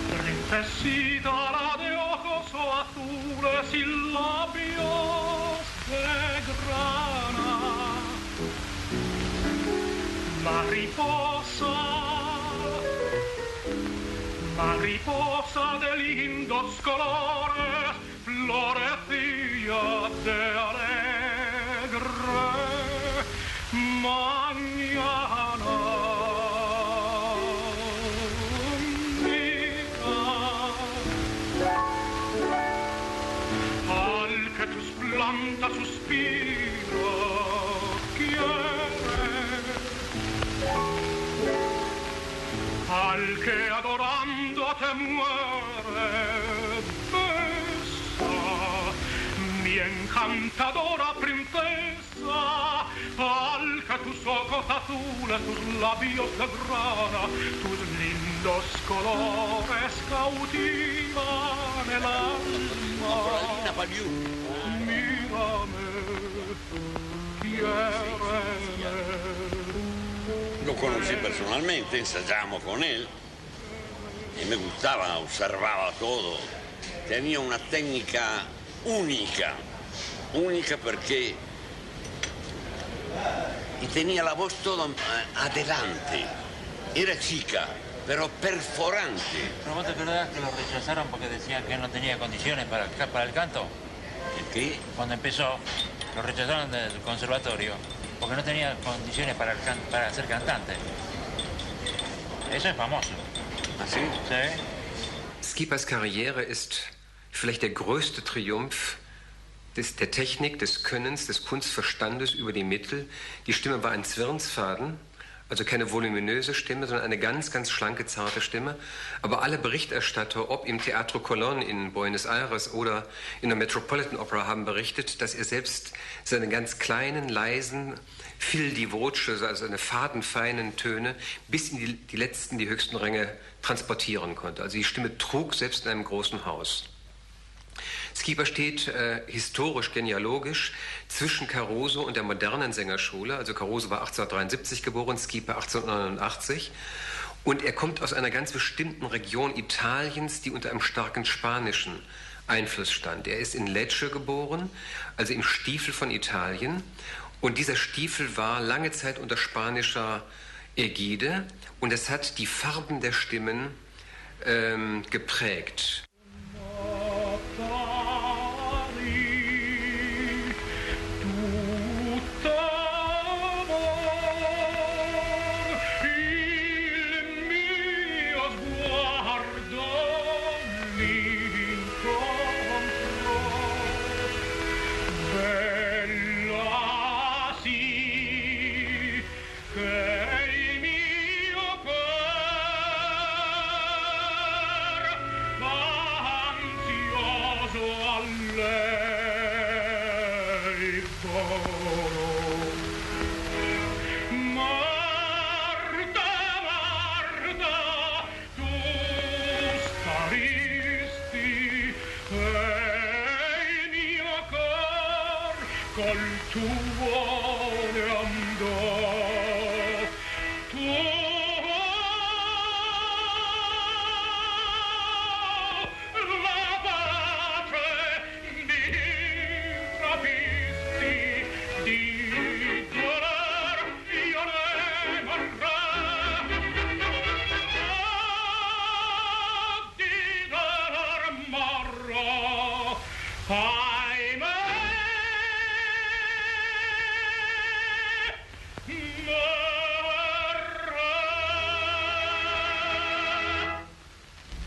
princesita, la de ojos azules y labios de grana, mariposa, mariposa de lindos colores, florecía de alegre mañana. Planta suspiro quiere, al que adorándote muere, besa, mi encantadora princesa, al que tus ojos azules, tus labios de grana, tus lindos colores cautivan el alma. Lo conocí personalmente, ensayamos con él y me gustaba, observaba todo. Tenía una técnica única porque y tenía la voz toda adelante. Era chica, pero perforante. ¿Pero vos te acordás que lo rechazaron porque decían que no tenía condiciones para el canto? ¿Qué? Cuando empezó, lo rechazaron del conservatorio porque no tenía condiciones para ser cantante. Eso es famoso. ¿Ah, sí? Sí. Skipas Karriere ist vielleicht der größte Triumph der Technik, des Könnens, des Kunstverstandes über die Mittel. Die Stimme war ein Zwirnsfaden, also keine voluminöse Stimme, sondern eine ganz, ganz schlanke, zarte Stimme. Aber alle Berichterstatter, ob im Teatro Colón in Buenos Aires oder in der Metropolitan Opera, haben berichtet, dass er selbst seine ganz kleinen, leisen, fil di voce, also seine fadenfeinen Töne, bis in die letzten, die höchsten Ränge transportieren konnte. Also die Stimme trug selbst in einem großen Haus. Skipa steht historisch, genealogisch zwischen Caruso und der modernen Sängerschule. Also Caruso war 1873 geboren, Skipa 1889. Und er kommt aus einer ganz bestimmten Region Italiens, die unter einem starken spanischen Einfluss stand. Er ist in Lecce geboren, also im Stiefel von Italien. Und dieser Stiefel war lange Zeit unter spanischer Ägide. Und es hat die Farben der Stimmen geprägt.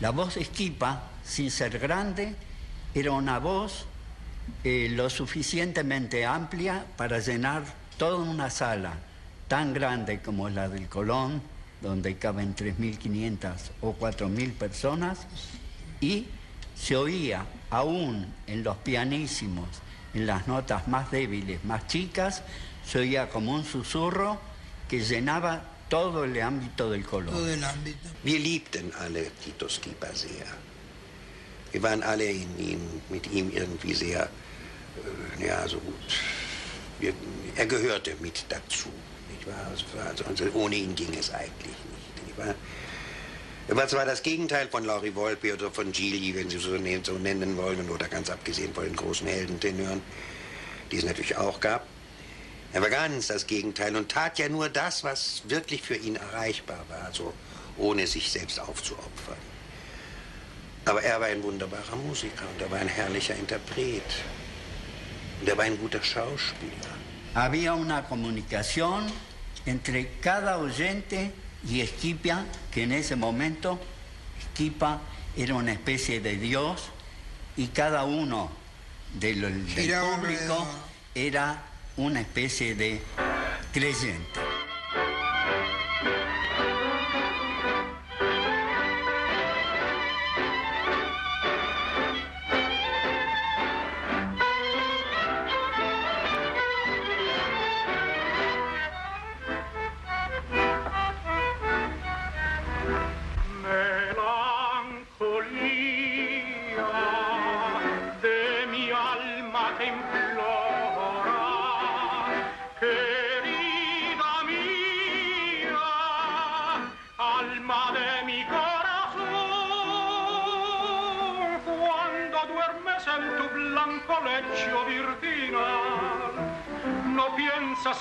La voz de Skipa, sin ser grande, era una voz lo suficientemente amplia para llenar toda una sala tan grande como la del Colón, donde caben 3.500 o 4.000 personas, y se oía aún en los pianísimos, en las notas más débiles, más chicas, se oía como un susurro que llenaba todo el ámbito del Colón. Todo el ámbito. Wir liebten alle Tito Skipa sehr. Wir waren alle mit ihm irgendwie sehr, ja, so gut. Er gehörte mit dazu. Nicht wahr? Also ohne ihn ging es eigentlich nicht wahr? Er war zwar das Gegenteil von Lauri Volpi oder von Gigli, wenn Sie so nennen wollen, oder ganz abgesehen von den großen Heldentenören, die es natürlich auch gab. Er war ganz das Gegenteil und tat ja nur das, was wirklich für ihn erreichbar war, also ohne sich selbst aufzuopfern. Aber er war ein wunderbarer Musiker und er war ein herrlicher Interpret. Und er war ein guter Schauspieler. Había una comunicación entre cada oyente y Schipa, que en ese momento Schipa era una especie de Dios y cada uno del público era una especie de creyente.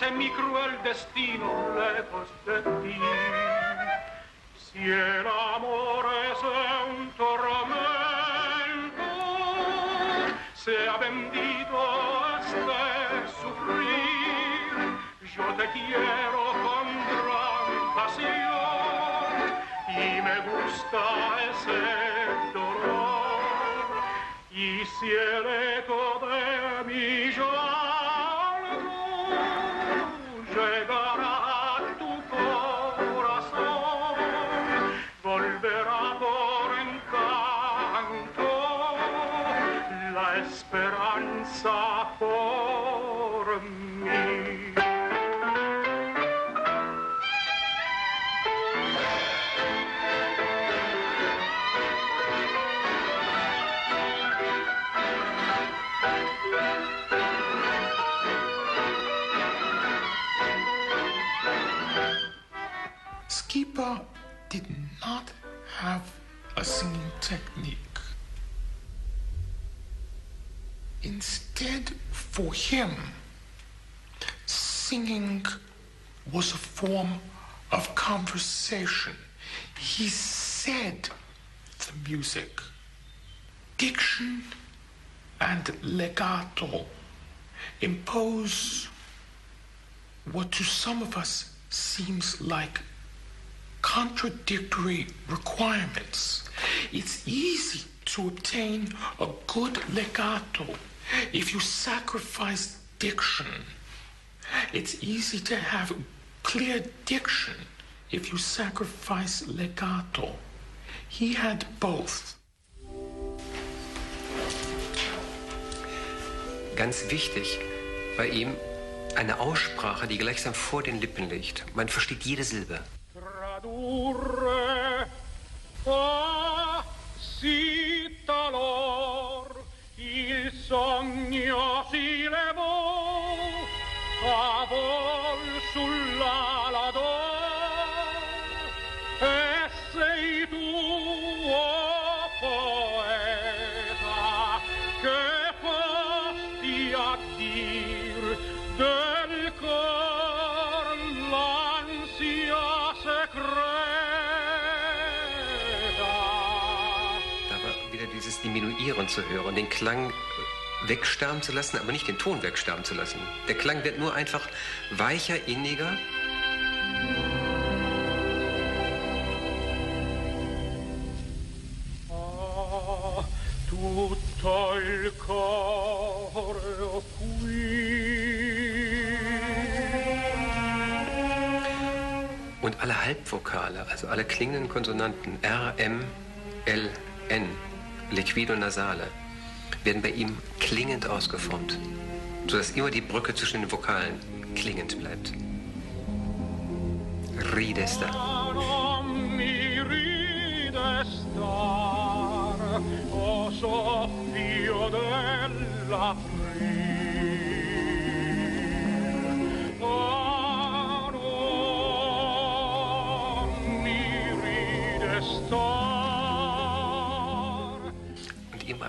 En mi cruel destino lejos de ti. Si el amor es un tormento, sea bendito este sufrir. Yo te quiero con gran pasión y me gusta ese dolor. Y si el eco de mi llanto llegará a tu corazón, volverá por encanto la esperanza por mí. Schipa did not have a singing technique. Instead, for him, singing was a form of conversation. He said the music. Diction and legato impose what to some of us seems like contradictory requirements. It's easy to obtain a good legato if you sacrifice diction. It's easy to have clear diction if you sacrifice legato. He had both. Ganz wichtig bei ihm eine Aussprache, die gleichsam vor den Lippen liegt. Man versteht jede Silbe. Tradurre si talor il sogno si levò a vol sull'ala d'or e sei tu, oh poeta, che posti a dir del cor l'ansia secreta. Da war wieder dieses Diminuieren zu hören, den Klang wegsterben zu lassen, aber nicht den Ton wegsterben zu lassen. Der Klang wird nur einfach weicher, inniger. Tutto il cuore qui. Und alle Halbvokale, also alle klingenden Konsonanten, R, M, L, N, Liquido-Nasale, werden bei ihm klingend ausgeformt, sodass immer die Brücke zwischen den Vokalen klingend bleibt. Ridesta. O soffio dell'aprile,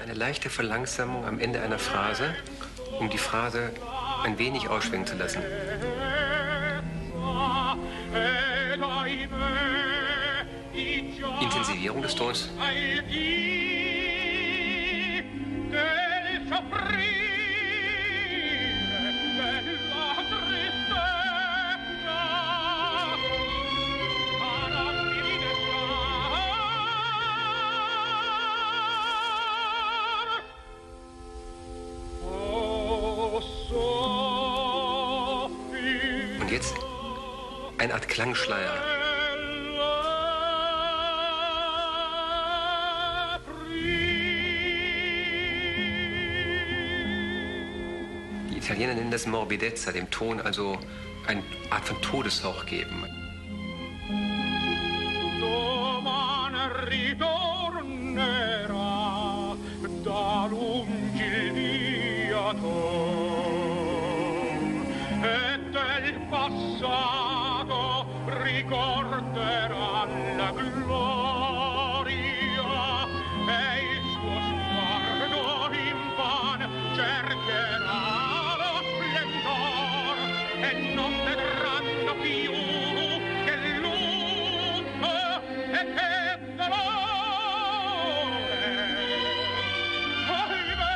eine leichte Verlangsamung am Ende einer Phrase, um die Phrase ein wenig ausschwingen zu lassen. Intensivierung des Tons. Und jetzt eine Art Klangschleier. Die Italiener nennen das Morbidezza, dem Ton also eine Art von Todeshauch geben. Passato ricorderà la gloria e il suo sguardo invano cercherà lo splendor e non vedranno più che lutto e che dolore. Ahimè.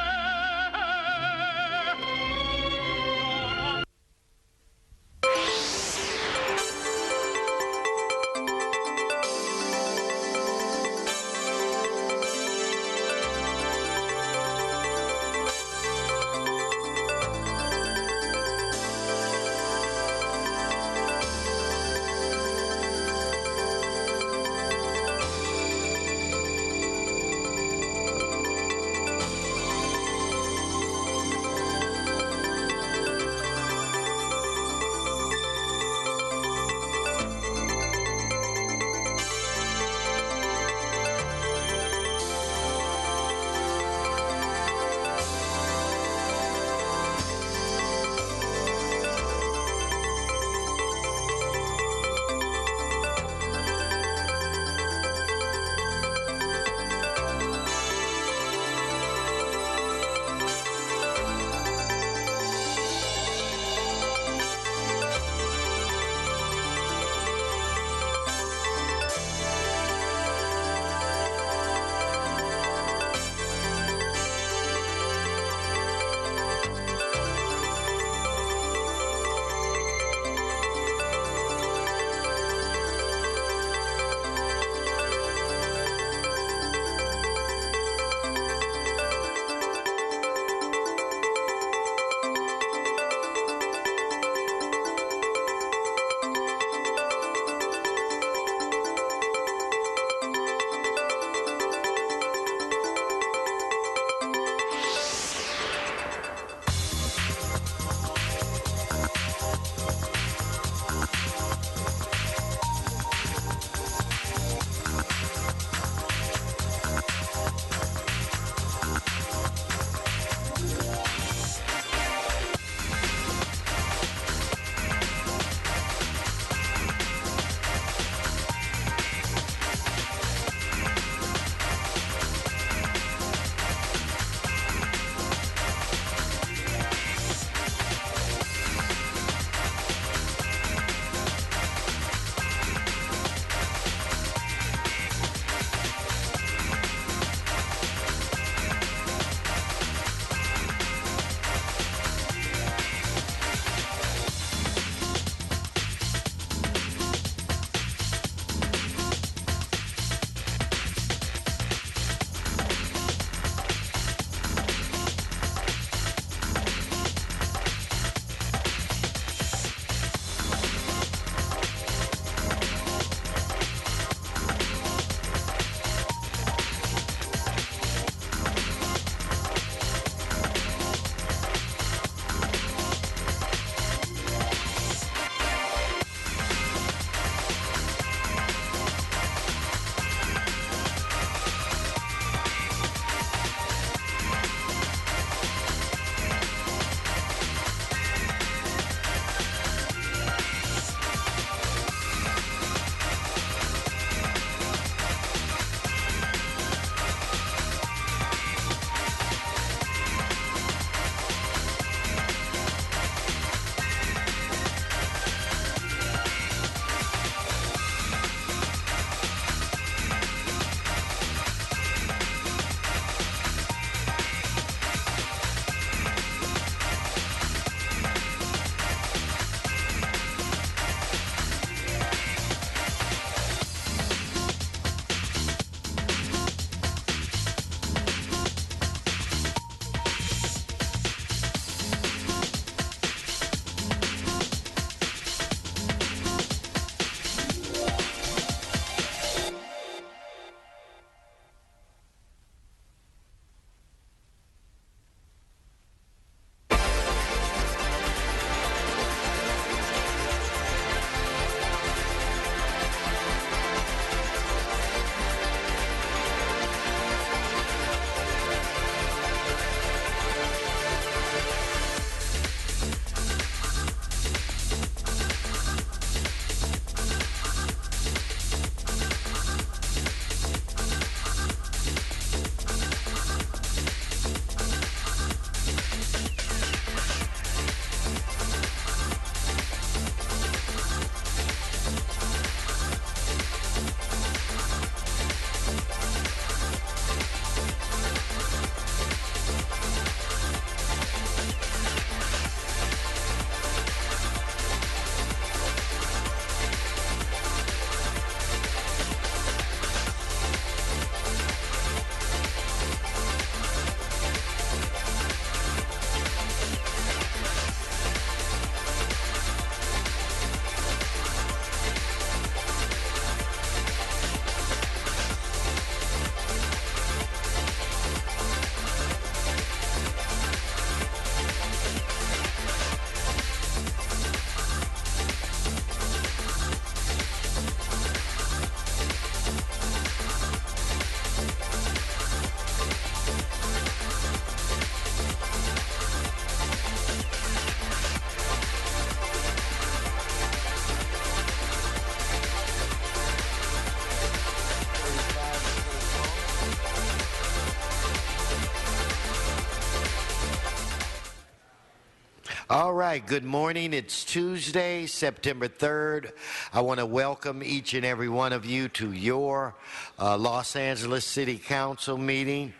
All right, good morning. It's Tuesday, September 3rd. I want to welcome each and every one of you to your Los Angeles City Council meeting.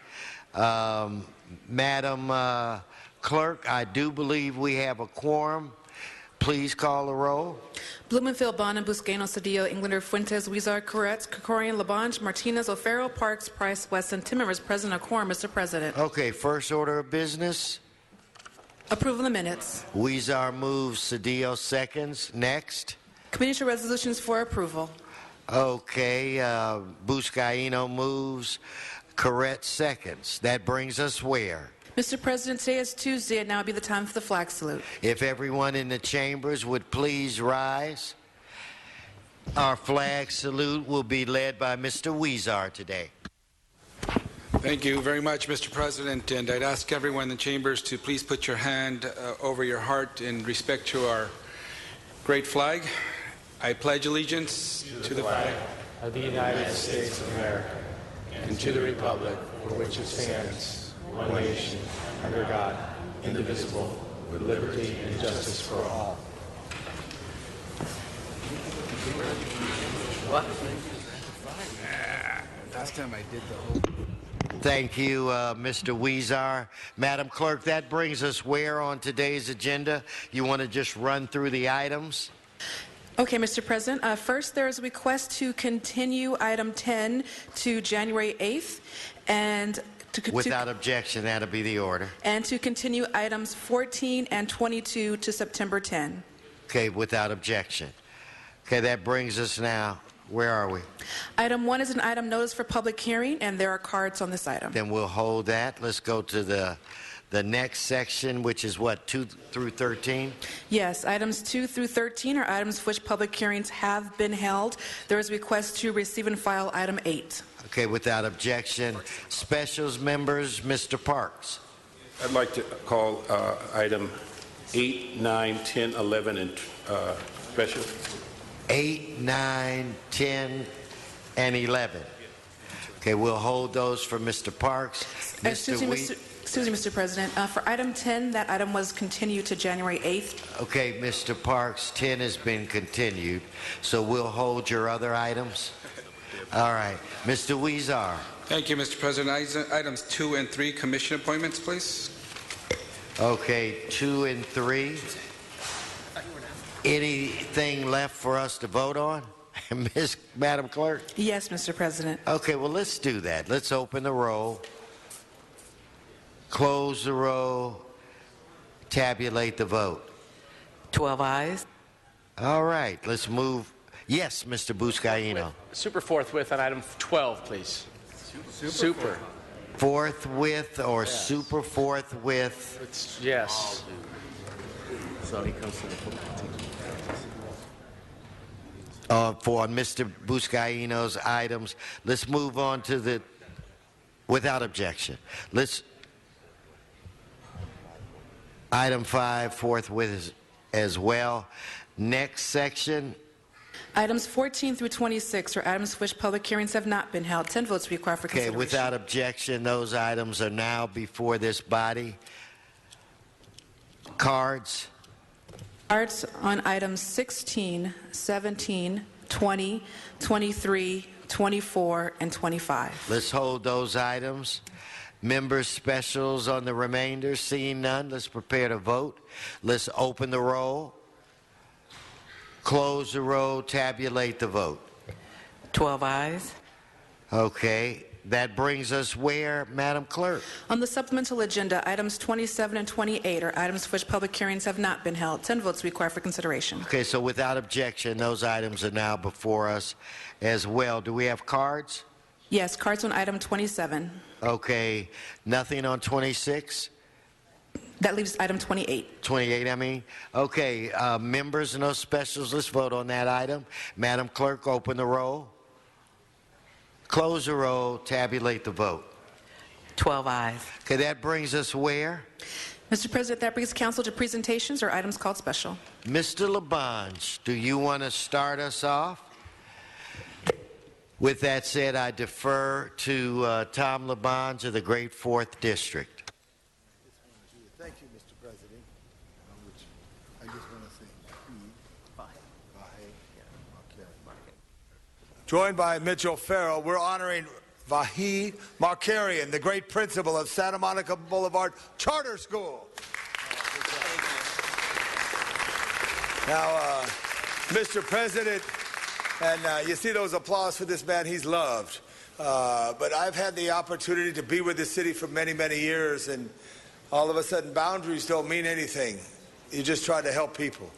Madam Clerk, I do believe we have a quorum. Please call the roll. Blumenfield, Bonin, Buscaino, Cedillo, Englander, Fuentes, Huizar, Koretz, Krikorian, Labange, Martinez, O'Farrell, Parks, Price, Weston, Timmons, President, a quorum, Mr. President. Okay, first order of business. Approval of the minutes. Huizar moves, Cedillo seconds. Next. Committee to resolutions for approval. Okay, Buscaino moves, Koretz seconds. That brings us where? Mr. President, today is Tuesday, and now would be the time for the flag salute. If everyone in the chambers would please rise. Our flag salute will be led by Mr. Huizar today. Thank you very much, Mr. President, and I'd ask everyone in the chambers to please put your hand over your heart in respect to our great flag. I pledge allegiance to the flag of the United States of America and to the republic for which it stands, one nation, under God, indivisible, with liberty and justice for all. What? Last time I did the whole... Thank you, Mr. Huizar. Madam Clerk, that brings us where on today's agenda? You want to just run through the items? Okay, Mr. President. First, there is a request to continue item 10 to January 8th, and without objection, that'll be the order. And to continue items 14 and 22 to September 10. Okay, without objection. Okay, that brings us now. Where are we? Item 1 is an item notice for public hearing, and there are cards on this item. Then we'll hold that. Let's go to the next section, which is what, 2 through 13? Yes, items 2 through 13 are items for which public hearings have been held. There is a request to receive and file item 8. Okay, without objection. Specials members, Mr. Parks. I'd like to call item 8, 9, 10, 11, and special. 8, 9, 10, and 11. Okay, we'll hold those for Mr. Parks. Excuse me, Mr. President. For item 10, that item was continued to January 8th. Okay, Mr. Parks, 10 has been continued, so we'll hold your other items. All right. Mr. Huizar. Thank you, Mr. President. Items 2 and 3, commission appointments, please. Okay, 2 and 3. Anything left for us to vote on, Madam Clerk? Yes, Mr. President. Okay, well, let's do that. Let's open the roll, close the roll, tabulate the vote. 12 ayes. All right, let's move. Yes, Mr. Buscaino. Super forthwith on item 12, please. Super. Forthwith or yes. Super forthwith? Yes. So he comes to the for Mr. Buscaino's items. Let's move on to the, without objection. Let's, item 5, forthwith as well. Next section. Items 14 through 26 are items for which public hearings have not been held. 10 votes required for consideration. Okay, without objection, those items are now before this body. Cards. Cards on items 16, 17, 20, 23, 24, and 25. Let's hold those items. Members' specials on the remainder. Seeing none, let's prepare to vote. Let's open the roll, close the roll, tabulate the vote. 12 ayes. Okay. That brings us where, Madam Clerk? On the supplemental agenda, items 27 and 28 are items for which public hearings have not been held. 10 votes required for consideration. Okay, so without objection, those items are now before us as well. Do we have cards? Yes, cards on item 27. Okay, nothing on 26? That leaves item 28. 28, I mean. Okay, members and those specials, let's vote on that item. Madam Clerk, open the roll. Close the roll, tabulate the vote. 12 ayes. Okay, that brings us where? Mr. President, that brings council to presentations or items called special. Mr. Labange, do you want to start us off? With that said, I defer to Tom Labange of the Great Fourth District. Thank you, Mr. President. Which joined by Mitchell Farrell, we're honoring Vahid Markarian, the great principal of Santa Monica Boulevard Charter School. Now, Mr. President, and you see those applause for this man, he's loved. But I've had the opportunity to be with the city for many, many years, and all of a sudden boundaries don't mean anything. You just try to help people.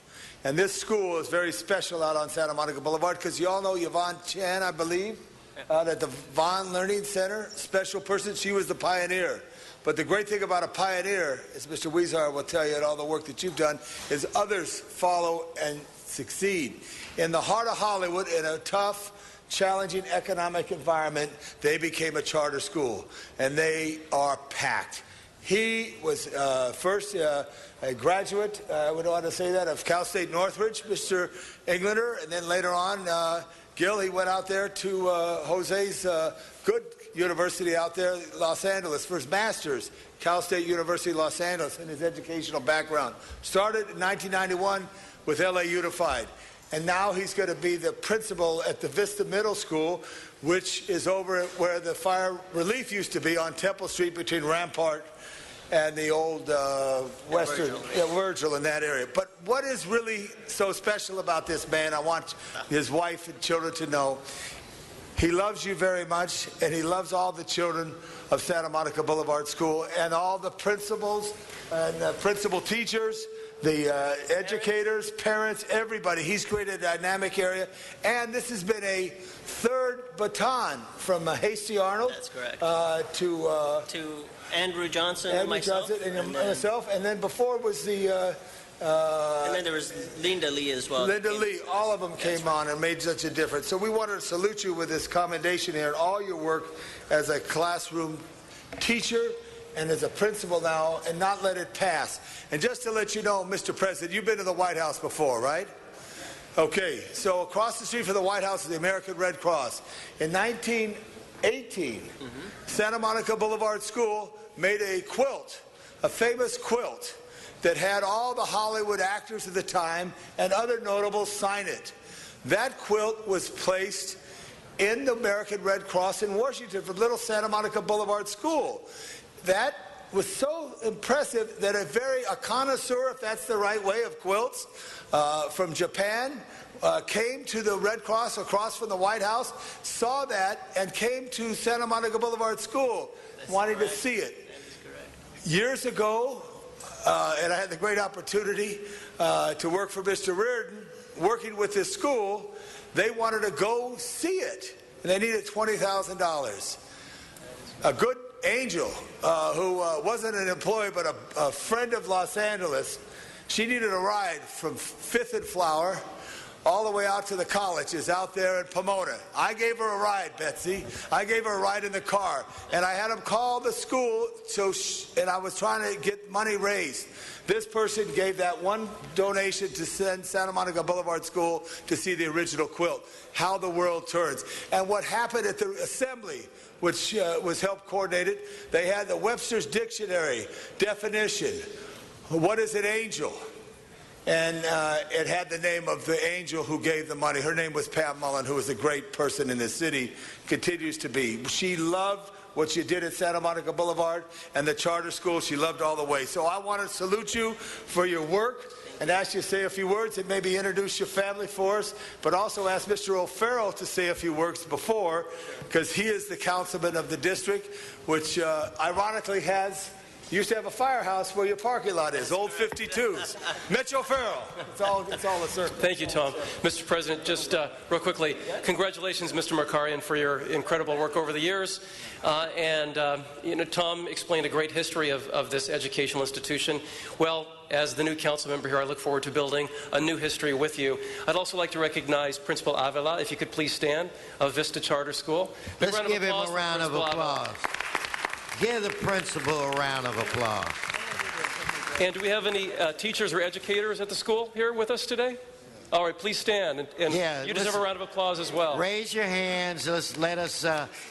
And this school is very special out on Santa Monica Boulevard because you all know Yvonne Chan, I believe, out at the Vaughn Learning Center, special person. She was the pioneer. But the great thing about a pioneer, as Mr. Weezar will tell you, and all the work that you've done, is others follow and succeed. In the heart of Hollywood, in a tough, challenging economic environment, they became a charter school, and they are packed. He was first a graduate, I would want to say that, of Cal State Northridge, Mr. Englander, and then later on, Gil, he went out there to Jose's good university out there, Los Angeles, for his master's, Cal State University, Los Angeles, and his educational background. Started in 1991 with LA Unified, and now he's going to be the principal at the Vista Middle School, which is over where the fire relief used to be on Temple Street between Rampart and the old Western, Virgil in that area. But what is really so special about this man, I want his wife and children to know, he loves you very much, and he loves all the children of Santa Monica Boulevard School and all the principals and principal teachers, the educators, parents, everybody. He's created a dynamic area, and this has been a third baton from Hasty Arnold. That's correct. To Andrew Johnson Andrew and myself. Johnson and myself, and then before was the... and then there was Linda Lee as well. Linda Lee, all of them came on and made such a difference. So we wanted to salute you with this commendation here and all your work as a classroom teacher and as a principal now, and not let it pass. And just to let you know, Mr. President, you've been to the White House before, right? Okay, so across the street from the White House is the American Red Cross. In 1918, Santa Monica Boulevard School made a quilt, a famous quilt, that had all the Hollywood actors of the time and other notables sign it. That quilt was placed in the American Red Cross in Washington for Little Santa Monica Boulevard School. That was so impressive that a connoisseur, if that's the right way, of quilts from Japan came to the Red Cross across from the White House, saw that, and came to Santa Monica Boulevard School wanting to see it. Years ago, and I had the great opportunity to work for Mr. Reardon, working with this school. They wanted to go see it, and they needed $20,000. A good angel who wasn't an employee but a friend of Los Angeles, she needed a ride from 5th and Flower all the way out to the colleges out there in Pomona. I gave her a ride, Betsy. I gave her a ride in the car. And I had them call the school, and I was trying to get money raised. This person gave that one donation to send Santa Monica Boulevard School to see the original quilt, How the World Turns. And what happened at the assembly, which was helped coordinated, they had the Webster's Dictionary definition. What is an angel? And it had the name of the angel who gave the money. Her name was Pam Mullen, who was a great person in this city, continues to be. She loved what you did at Santa Monica Boulevard and the charter school. She loved all the way. So I want to salute you for your work and ask you to say a few words and maybe introduce your family for us, but also ask Mr. O'Farrell to say a few words before, because he is the councilman of the district, which ironically used to have a firehouse where your parking lot is, old 52s. Mitchell Farrell. It's all a circle. Thank you, Tom. Mr. President, just real quickly, congratulations, Mr. Markarian, for your incredible work over the years. Tom explained a great history of this educational institution. Well, as the new council member here, I look forward to building a new history with you. I'd also like to recognize Principal Avila, if you could please stand, of Vista Charter School. Let's give him a round of applause. Give the principal a round of applause. And do we have any teachers or educators at the school here with us today? All right, please stand. And you deserve a round of applause as well. Raise your hands. Let us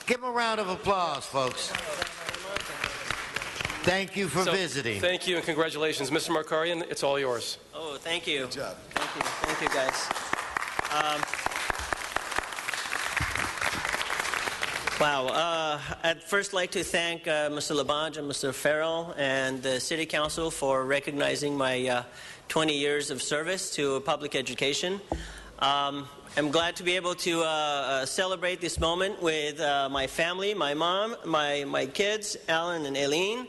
give them a round of applause, folks. Thank you for visiting. Thank you and congratulations. Mr. Markarian, it's all yours. Oh, thank you. Good job. Thank you. Thank you, guys. Wow. I'd first like to thank Mr. Labange and Mr. Farrell and the City Council for recognizing my 20 years of service to public education. I'm glad to be able to celebrate this moment with my family, my mom, my kids, Alan and Aileen,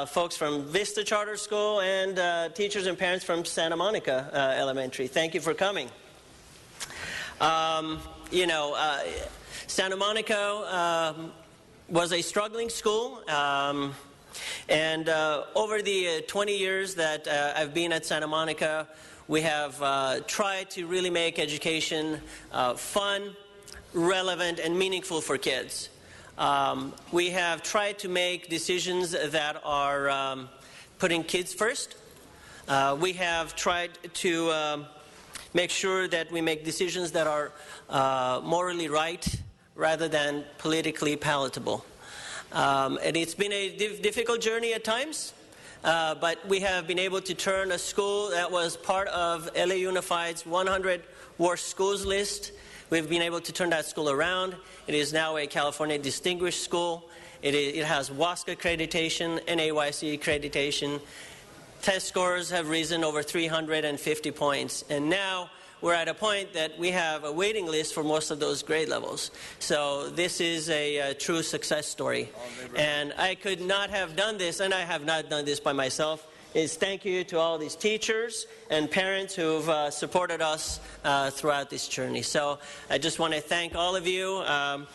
folks from Vista Charter School, and teachers and parents from Santa Monica Elementary. Thank you for coming. Santa Monica was a struggling school, and over the 20 years that I've been at Santa Monica, we have tried to really make education fun, relevant, and meaningful for kids. We have tried to make decisions that are putting kids first. We have tried to make sure that we make decisions that are morally right rather than politically palatable. And it's been a difficult journey at times. But we have been able to turn a school that was part of LA Unified's 100 worst schools list. We've been able to turn that school around. It is now a California Distinguished School. It has WASC accreditation, NAYC accreditation. Test scores have risen over 350 points. And now we're at a point that we have a waiting list for most of those grade levels. So this is a true success story. And I could not have done this, and I have not done this by myself, is thank you to all these teachers and parents who've supported us throughout this journey. So I just want to thank all of you.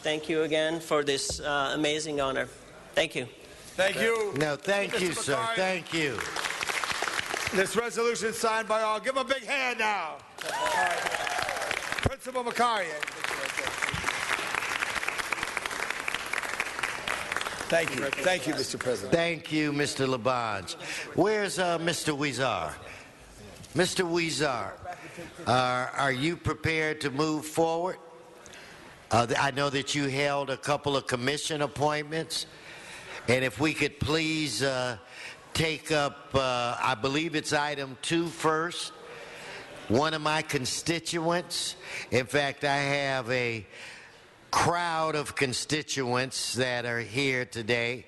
Thank you again for this amazing honor. Thank you. Thank you. No, thank you, sir. Thank you. This resolution is signed by all. Give him a big hand now. Principal Macari. Thank you. Thank you, Mr. President. Thank you, Mr. Labange. Where's Mr. Huizar? Mr. Huizar, are you prepared to move forward? I know that you held a couple of commission appointments, and if we could please take up, I believe it's item 2 first. One of my constituents, in fact, I have a crowd of constituents that are here today.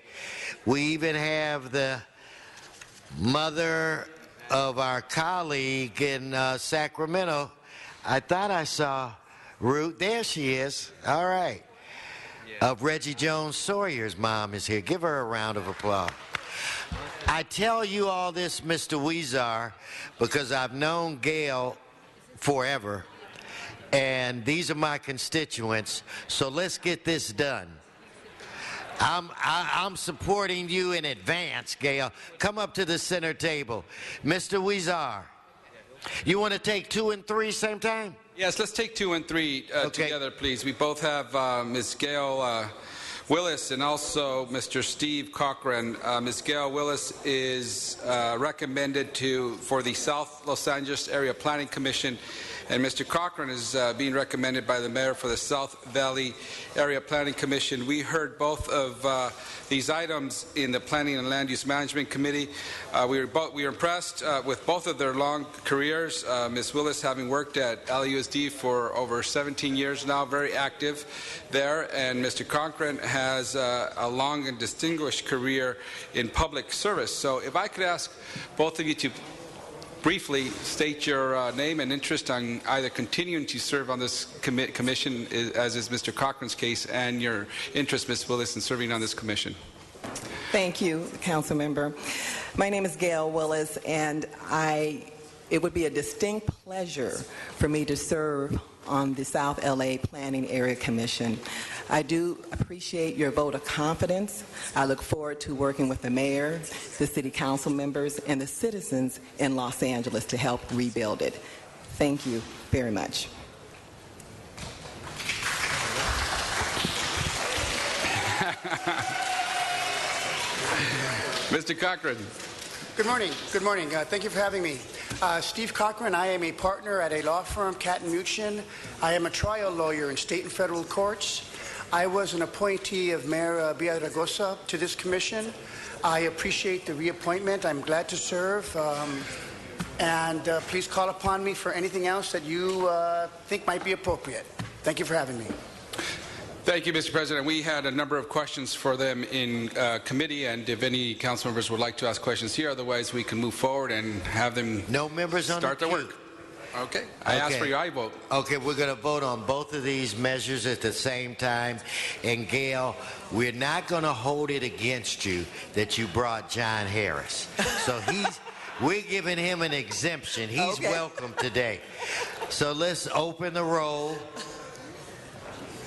We even have the mother of our colleague in Sacramento. I thought I saw Ruth. There she is. All right. Of Reggie Jones Sawyer's mom is here. Give her a round of applause. I tell you all this, Mr. Huizar, because I've known Gail forever, and these are my constituents, so let's get this done. I'm supporting you in advance, Gail. Come up to the center table. Mr. Huizar, you want to take 2 and 3 same time? Yes, let's take 2 and 3 together, please. We both have Ms. Gail Willis and also Mr. Steve Cochran. Ms. Gail Willis is recommended for the South Los Angeles Area Planning Commission, and Mr. Cochran is being recommended by the mayor for the South Valley Area Planning Commission. We heard both of these items in the Planning and Land Use Management Committee. We were impressed with both of their long careers. Ms. Willis, having worked at LAUSD for over 17 years now, very active there, and Mr. Cochran has a long and distinguished career in public service. So if I could ask both of you to briefly state your name and interest on either continuing to serve on this commission, as is Mr. Cochran's case, and your interest, Ms. Willis, in serving on this commission. Thank you, Council Member. My name is Gail Willis, and it would be a distinct pleasure for me to serve on the South LA Planning Area Commission. I do appreciate your vote of confidence. I look forward to working with the mayor, the city council members, and the citizens in Los Angeles to help rebuild it. Thank you very much. Mr. Cochran. Good morning. Good morning. Thank you for having me. Steve Cochran. I am a partner at a law firm, Cat & Muchin. I am a trial lawyer in state and federal courts. I was an appointee of Mayor Villaraigosa to this commission. I appreciate the reappointment. I'm glad to serve. And please call upon me for anything else that you think might be appropriate. Thank you for having me. Thank you, Mr. President. We had a number of questions for them in committee, and if any council members would like to ask questions here, otherwise we can move forward and have them start their work. Okay. I ask for your aye vote. Okay, we're going to vote on both of these measures at the same time. And Gail, we're not going to hold it against you that you brought John Harris. So we're giving him an exemption. He's welcome today. So let's open the roll,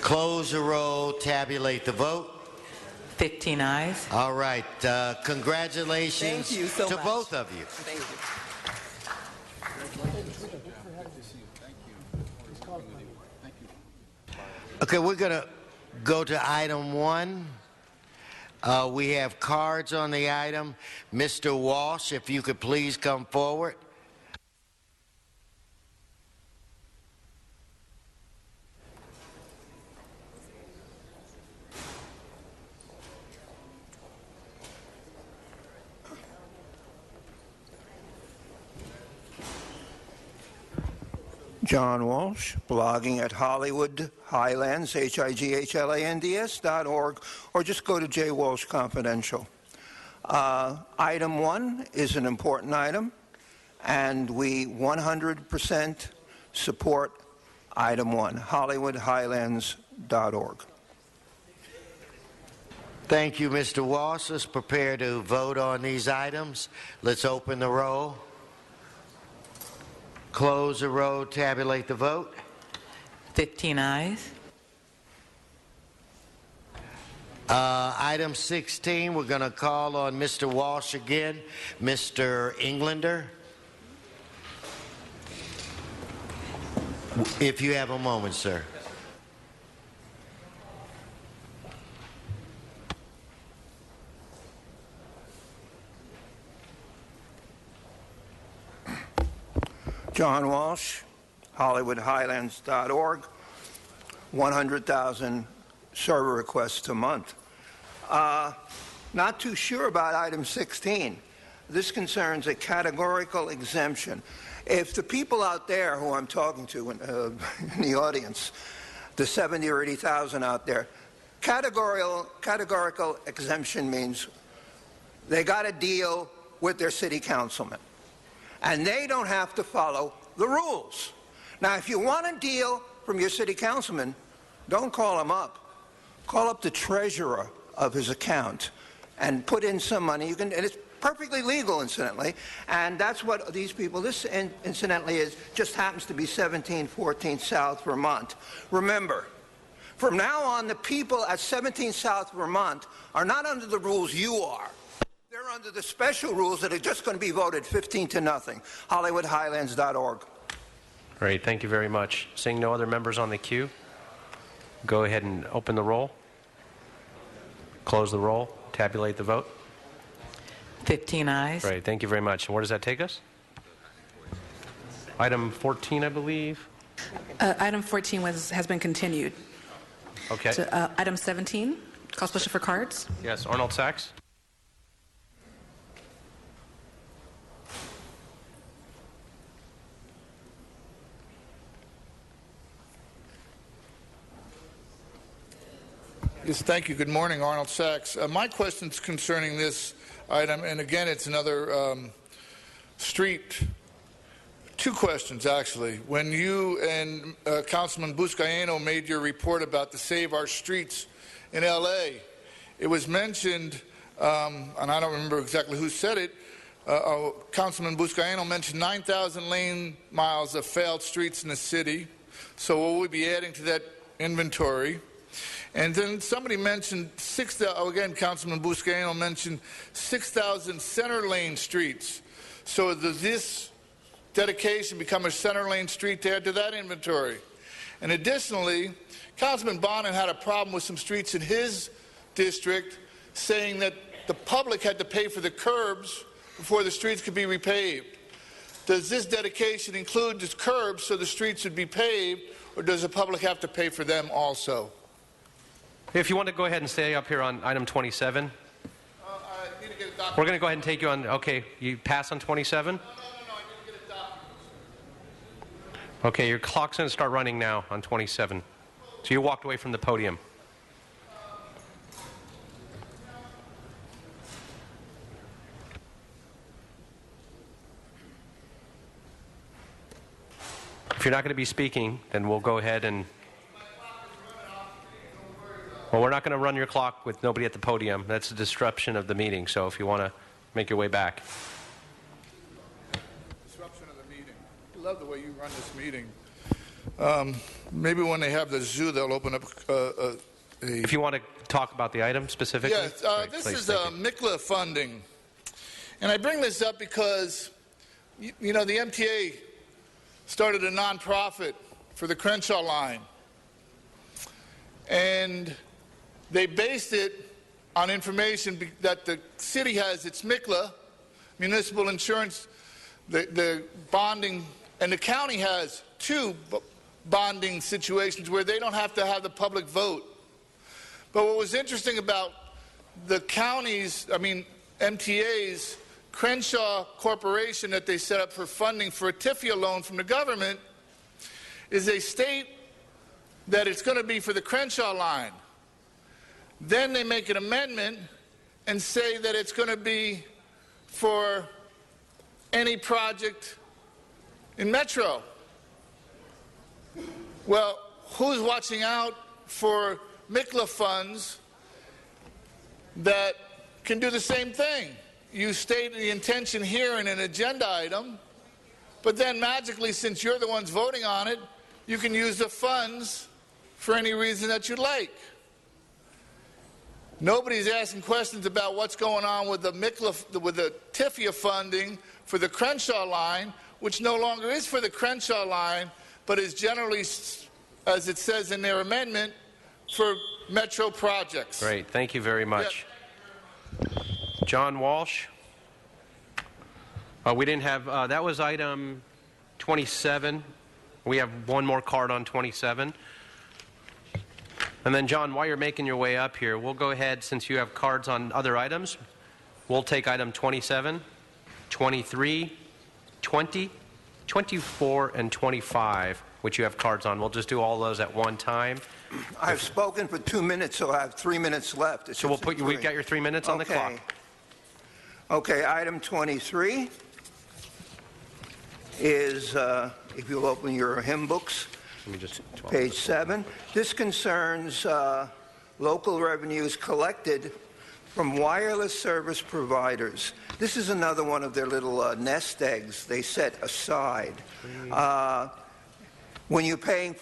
close the roll, tabulate the vote. 15 ayes. All right. Congratulations Thank you so to much. both of you. Thank you. Okay, we're going to go to item 1. We have cards on the item. Mr. Walsh, if you could please come forward. John Walsh, blogging at Hollywood Highlands, HIGHLANDS.org, or just go to J. Walsh Confidential. Item 1 is an important item, and we 100% support item 1, HollywoodHighlands.org. Thank you, Mr. Walsh. Let's prepare to vote on these items. Let's open the roll. Close the roll, tabulate the vote. 15 ayes. Item 16, we're going to call on Mr. Walsh again. Mr. Englander. If you have a moment, sir. John Walsh, HollywoodHighlands.org, 100,000 server requests a month. Not too sure about item 16. This concerns a categorical exemption. If the people out there who I'm talking to in the audience, the 70 or 80,000 out there, categorical exemption means they got to deal with their city councilman. And they don't have to follow the rules. Now, if you want a deal from your city councilman, don't call him up. Call up the treasurer of his account and put in some money. And it's perfectly legal, incidentally. And that's what these people, this incidentally just happens to be 1714 South Vermont. Remember, from now on, the people at 17 South Vermont are not under the rules you are. They're under the special rules that are just going to be voted 15-0. HollywoodHighlands.org. Great, thank you very much. Seeing no other members on the queue, go ahead and open the roll, close the roll, tabulate the vote. 15 ayes. Great, thank you very much. And where does that take us? Item 14, I believe. Item 14 has been continued. Okay. To, item 17, call special for cards. Yes, Arnold Sachs. Yes, thank you. Good morning, Arnold Sachs. My question is concerning this item, and again, it's another street. Two questions, actually. When you and Councilman Buscaino made your report about the Save Our Streets in L.A., it was mentioned, and I don't remember exactly who said it, Councilman Buscaino mentioned 9,000 lane miles of failed streets in the city, so we'll be adding to that inventory. And then somebody mentioned again, Councilman Buscaino mentioned 6,000 center lane streets. So does this dedication become a center lane street to add to that inventory? And additionally, Councilman Bonin had a problem with some streets in his district, saying that the public had to pay for the curbs before the streets could be repaved. Does this dedication include the curbs so the streets would be paved, or does the public have to pay for them also? If you want to go ahead and stay up here on item 27. We're going to go ahead and take you on, okay, you pass on 27? No, I didn't get a document. Okay, your clock's going to start running now on 27. So you walked away from the podium. If you're not going to be speaking, then we'll go ahead and... Well, we're not going to run your clock with nobody at the podium. That's a disruption of the meeting, so if you want to make your way back. Disruption of the meeting. I love the way you run this meeting. Maybe when they have the zoo, they'll open up If you want to talk about the item specifically. Yes, Great, this please, is thank you. MICLA funding. And I bring this up because, you know, the MTA started a nonprofit for the Crenshaw line. And they based it on information that the city has its MICLA, municipal insurance, the bonding, and the county has two bonding situations where they don't have to have the public vote. But what was interesting about the counties, MTA's Crenshaw Corporation that they set up for funding for a TIFIA loan from the government is they state that it's going to be for the Crenshaw line. Then they make an amendment and say that it's going to be for any project in Metro. Well, who's watching out for MICLA funds that can do the same thing? You state the intention here in an agenda item, but then magically, since you're the ones voting on it, you can use the funds for any reason that you'd like. Nobody's asking questions about what's going on with the MICLA, with the TIFIA funding for the Crenshaw line, which no longer is for the Crenshaw line, but is generally, as it says in their amendment, for Metro projects. Great, thank you very much. John Walsh. We didn't have, that was item 27. We have one more card on 27. And then, John, while you're making your way up here, we'll go ahead, since you have cards on other items, we'll take item 27, 23, 20, 24, and 25, which you have cards on. We'll just do all those at one time. I've spoken for 2 minutes, so I have 3 minutes left. So we'll put you, we've got your 3 minutes on the clock. Okay, item 23 is, if you'll open your hymn books, page 7. This concerns local revenues collected from wireless service providers. This is another one of their little nest eggs they set aside. When you're paying,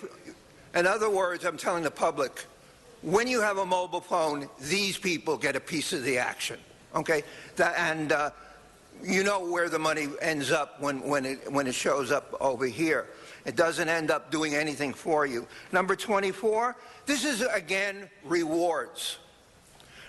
in other words, I'm telling the public, when you have a mobile phone, these people get a piece of the action. Okay, and you know where the money ends up when it shows up over here. It doesn't end up doing anything for you. Number 24, this is again rewards.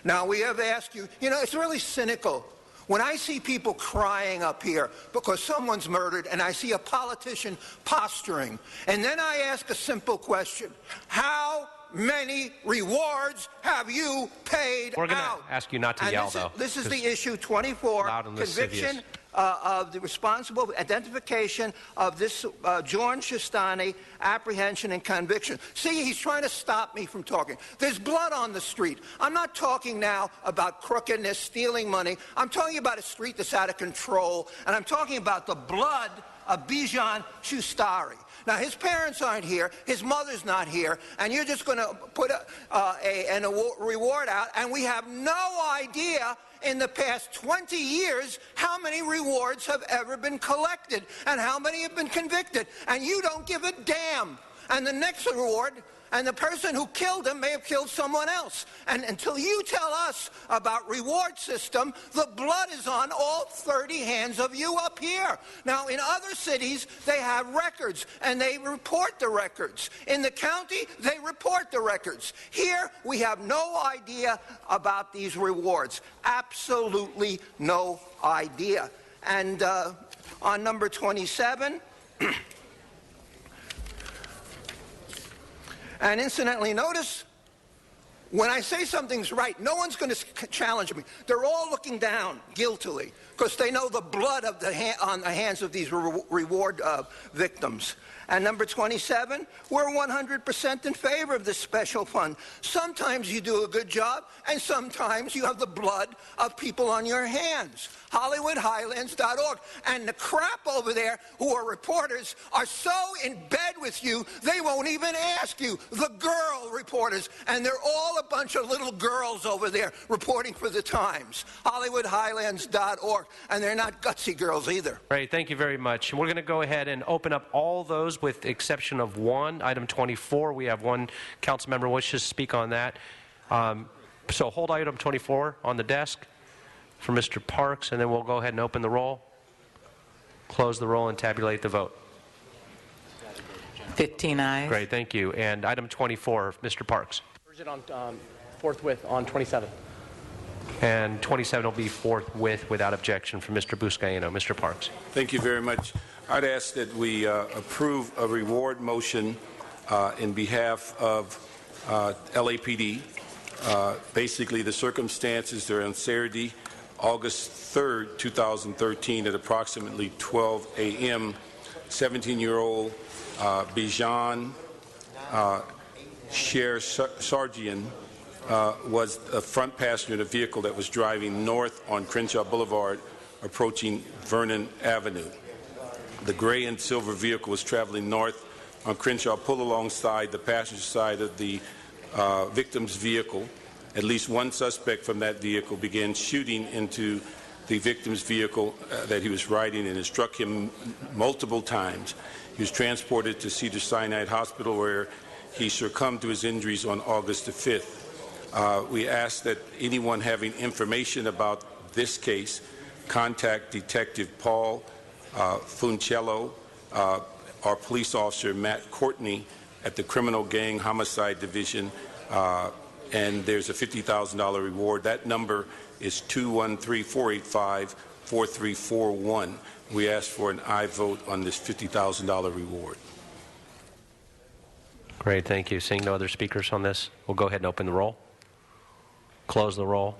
Now we have asked you, you know, it's really cynical. When I see people crying up here because someone's murdered and I see a politician posturing, and then I ask a simple question, how many rewards have you paid out? We're going to ask you not to yell, though. This is the issue 24, conviction of the responsible identification of this John Shistani, apprehension and conviction. See, he's trying to stop me from talking. There's blood on the street. I'm not talking now about crookedness, stealing money. I'm talking about a street that's out of control, and I'm talking about the blood of Bijan Shistari. Now, his parents aren't here, his mother's not here, and you're just going to put an reward out, and we have no idea in the past 20 years how many rewards have ever been collected and how many have been convicted, and you don't give a damn. And the next reward, and the person who killed him may have killed someone else. And until you tell us about reward system, the blood is on all 30 hands of you up here. Now, in other cities, they have records, and they report the records. In the county, they report the records. Here, we have no idea about these rewards. Absolutely no idea. And on number 27, and incidentally, notice When I say something's right, no one's going to challenge me. They're all looking down guiltily because they know the blood of on the hands of these reward victims. And number 27, we're 100% in favor of this special fund. Sometimes you do a good job, and sometimes you have the blood of people on your hands. HollywoodHighlands.org. And the crap over there, who are reporters, are so in bed with you, they won't even ask you. The girl reporters, and they're all a bunch of little girls over there reporting for the Times. HollywoodHighlands.org. And they're not gutsy girls either. Great, thank you very much. And we're going to go ahead and open up all those with the exception of one. Item 24, we have one council member wishes to speak on that. So hold item 24 on the desk for Mr. Parks, and then we'll go ahead and open the roll, close the roll, and tabulate the vote. 15 ayes. Great, thank you. And item 24, Mr. Parks. Urge it on forthwith on 27. And 27 will be forthwith without objection from Mr. Buscaino. Mr. Parks. Thank you very much. I'd ask that we approve a reward motion in behalf of LAPD. Basically, the circumstances are on Saturday, August 3rd, 2013, at approximately 12 a.m., 17-year-old Bijan Sher Sargian was a front passenger in a vehicle that was driving north on Crenshaw Boulevard, approaching Vernon Avenue. The gray and silver vehicle was traveling north on Crenshaw, pulled alongside the passenger side of the victim's vehicle. At least one suspect from that vehicle began shooting into the victim's vehicle that he was riding, and it struck him multiple times. He was transported to Cedars-Sinai Hospital, where he succumbed to his injuries on August the 5th. We ask that anyone having information about this case contact Detective Paul Funcello, our police officer Matt Courtney at the Criminal Gang Homicide Division, and there's a $50,000 reward. That number is 213-485-4341. We ask for an aye vote on this $50,000 reward. Great, thank you. Seeing no other speakers on this, we'll go ahead and open the roll, close the roll,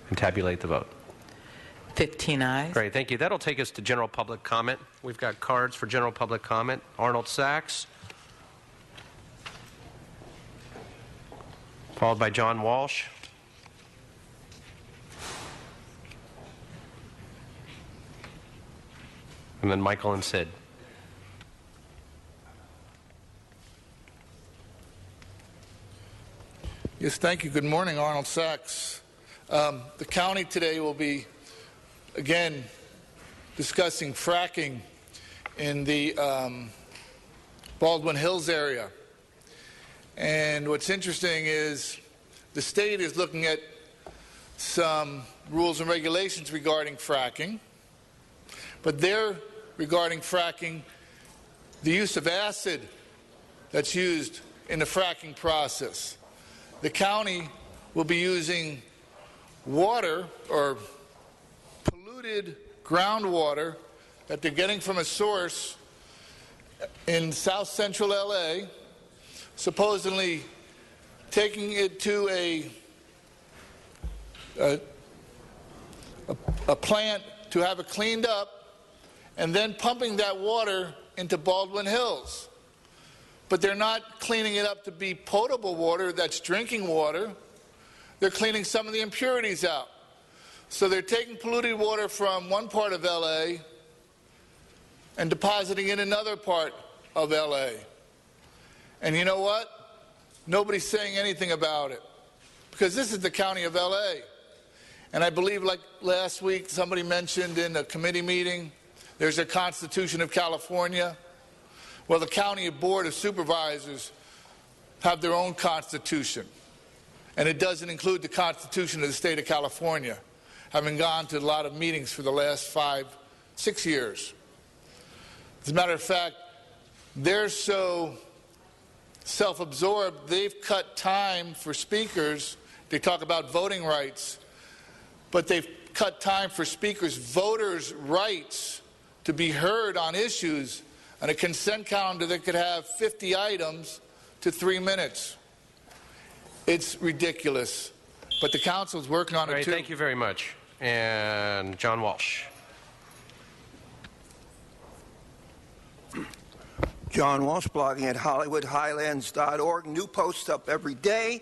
and tabulate the vote. 15 ayes. Great, thank you. That'll take us to general public comment. We've got cards for general public comment. Arnold Sachs, followed by John Walsh. And then Michael and Sid. Yes, thank you. Good morning, Arnold Sachs. The county today will be, again, discussing fracking in the Baldwin Hills area. And what's interesting is the state is looking at some rules and regulations regarding fracking, but they're regarding fracking the use of acid that's used in the fracking process. The county will be using water or polluted groundwater that they're getting from a source in south central LA, supposedly taking it to a plant to have it cleaned up, and then pumping that water into Baldwin Hills. But they're not cleaning it up to be potable water that's drinking water. They're cleaning some of the impurities out. So they're taking polluted water from one part of LA and depositing it in another part of LA. And you know what? Nobody's saying anything about it, because this is the county of LA. And I believe, like last week somebody mentioned in a committee meeting, there's a Constitution of California. Well, the county board of supervisors have their own constitution, and it doesn't include the Constitution of the state of California, having gone to a lot of meetings for the last 5-6 years. As a matter of fact, they're so self-absorbed, they've cut time for speakers. They talk about voting rights, but they've cut time for speakers' voters' rights to be heard on issues on a consent calendar that could have 50 items to 3 minutes. It's ridiculous. But the council's working on it too. Thank you very much. And John Walsh. John Walsh, blogging at HollywoodHighlands.org. New posts up every day.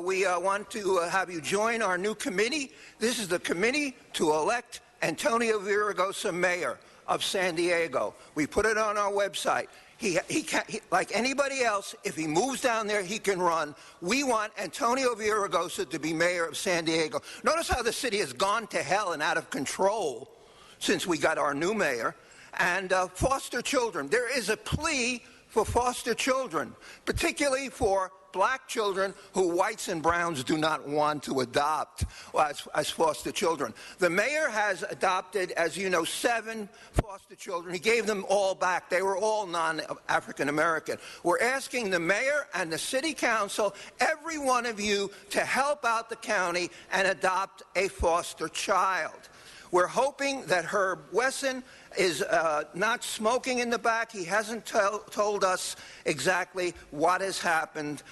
We want to have you join our new committee. This is the committee to elect Antonio Villaraigosa mayor of San Diego. We put it on our website. He like anybody else, if he moves down there, he can run. We want Antonio Villaraigosa to be mayor of San Diego. Notice how the city has gone to hell and out of control since we got our new mayor. And foster children. There is a plea for foster children, particularly for black children who whites and browns do not want to adopt as foster children. The mayor has adopted, as you know, 7 foster children. He gave them all back. They were all non-African American. We're asking the mayor and the city council, every one of you, to help out the county and adopt a foster child. We're hoping that Herb Wesson is not smoking in the back. He hasn't told us exactly what has happened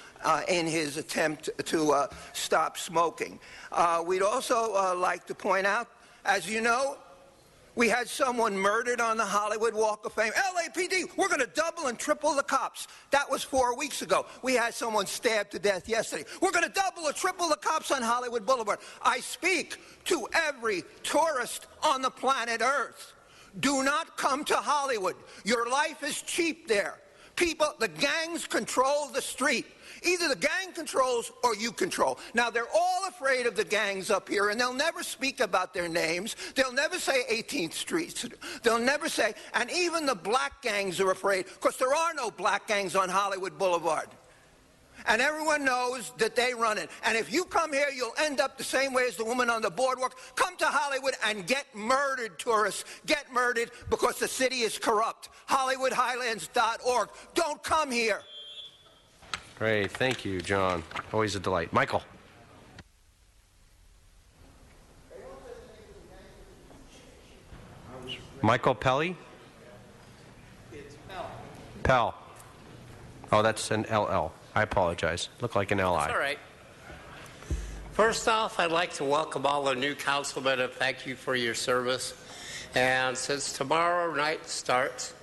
in his attempt to stop smoking. We'd also like to point out, as you know, we had someone murdered on the Hollywood Walk of Fame. LAPD, we're going to double and triple the cops. That was 4 weeks ago. We had someone stabbed to death yesterday. We're going to double or triple the cops on Hollywood Boulevard. I speak to every tourist on the planet Earth. Do not come to Hollywood. Your life is cheap there. People, the gangs control the street. Either the gang controls or you control. Now, they're all afraid of the gangs up here, and they'll never speak about their names. They'll never say 18th Street. They'll never say, and even the black gangs are afraid, because there are no black gangs on Hollywood Boulevard. And everyone knows that they run it. And if you come here, you'll end up the same way as the woman on the boardwalk. Come to Hollywood and get murdered, tourists. Get murdered because the city is corrupt. HollywoodHighlands.org. Don't come here. Great. Thank you, John. Always a delight. Michael. Michael Pelly? It's Pell. Pell. Oh, that's an LL. I apologize. Looked like an LI. That's all right. First off, I'd like to welcome all the new councilmen and thank you for your service. And since tomorrow night starts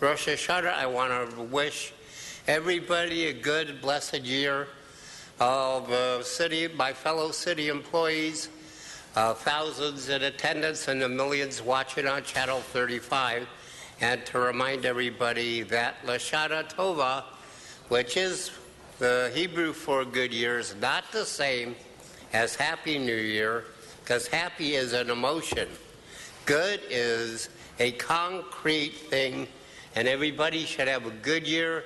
Rosh Hashanah, I want to wish everybody a good, blessed year of my fellow city employees, thousands in attendance and the millions watching on Channel 35. And to remind everybody that Lashana Tova, which is the Hebrew for good year, is not the same as Happy New Year, because happy is an emotion. Good is a concrete thing, and everybody should have a good year,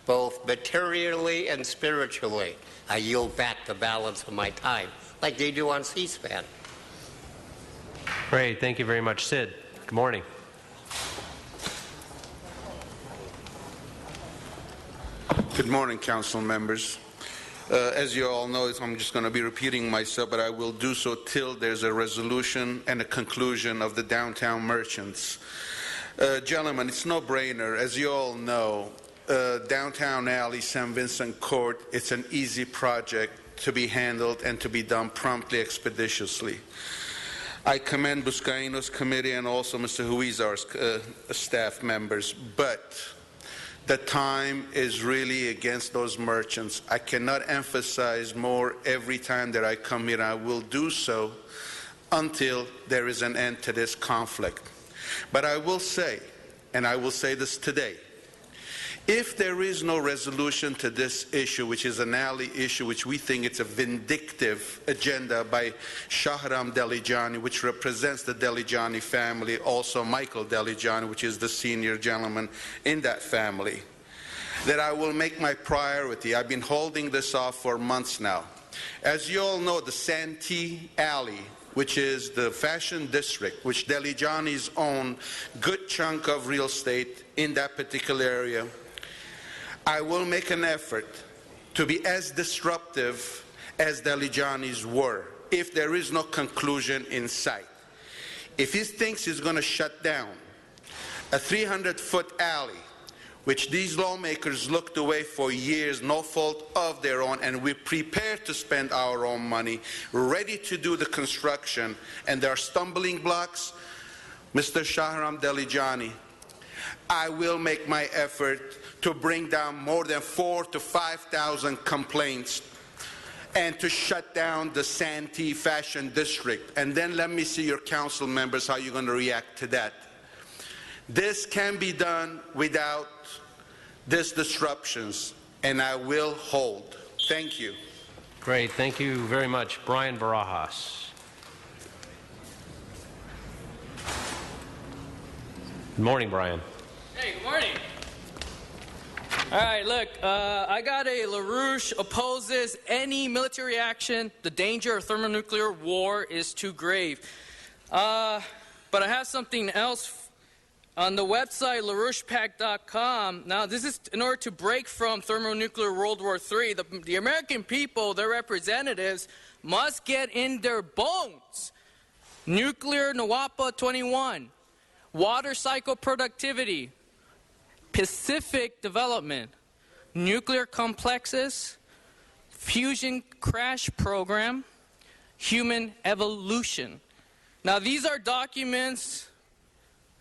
both materially and spiritually. I yield back the balance of my time, like they do on C-SPAN. Great. Thank you very much. Sid, good morning. Good morning, council members. As you all know, I'm just going to be repeating myself, but I will do so till there's a resolution and a conclusion of the downtown merchants. Gentlemen, it's no brainer. As you all know, downtown alley, St. Vincent Court, it's an easy project to be handled and to be done promptly, expeditiously. I commend Buscaino's committee and also Mr. Huizar's staff members, but the time is really against those merchants. I cannot emphasize more every time that I come here. I will do so until there is an end to this conflict. But I will say, and I will say this today, if there is no resolution to this issue, which is an alley issue, which we think it's a vindictive agenda by Shahram Delijani, which represents the Delijani family, also Michael Delijani, which is the senior gentleman in that family, that I will make my priority. I've been holding this off for months now. As you all know, the Santee Alley, which is the fashion district, which Delijani's own good chunk of real estate in that particular area, I will make an effort to be as disruptive as Delijani's were if there is no conclusion in sight. If he thinks he's going to shut down a 300-foot alley which these lawmakers looked away for years, no fault of their own, and we're prepared to spend our own money, ready to do the construction, and there are stumbling blocks. Mr. Shahram Dalijani, I will make my effort to bring down more than 4,000 to 5,000 complaints and to shut down the Santee Fashion District. And then let me see your council members how you're going to react to that. This can be done without these disruptions, and I will hold. Thank you. Great. Thank you very much. Brian Barajas. Good morning, Brian. Hey, good morning. All right, look, I got a LaRouche opposes any military action. The danger of thermonuclear war is too grave. But I have something else on the website, LaRouchePAC.com. Now, this is in order to break from thermonuclear World War III. The American people, their representatives, must get in their bones. Nuclear NWAPA 21, water cycle productivity, Pacific development, nuclear complexes, fusion crash program, human evolution. Now, these are documents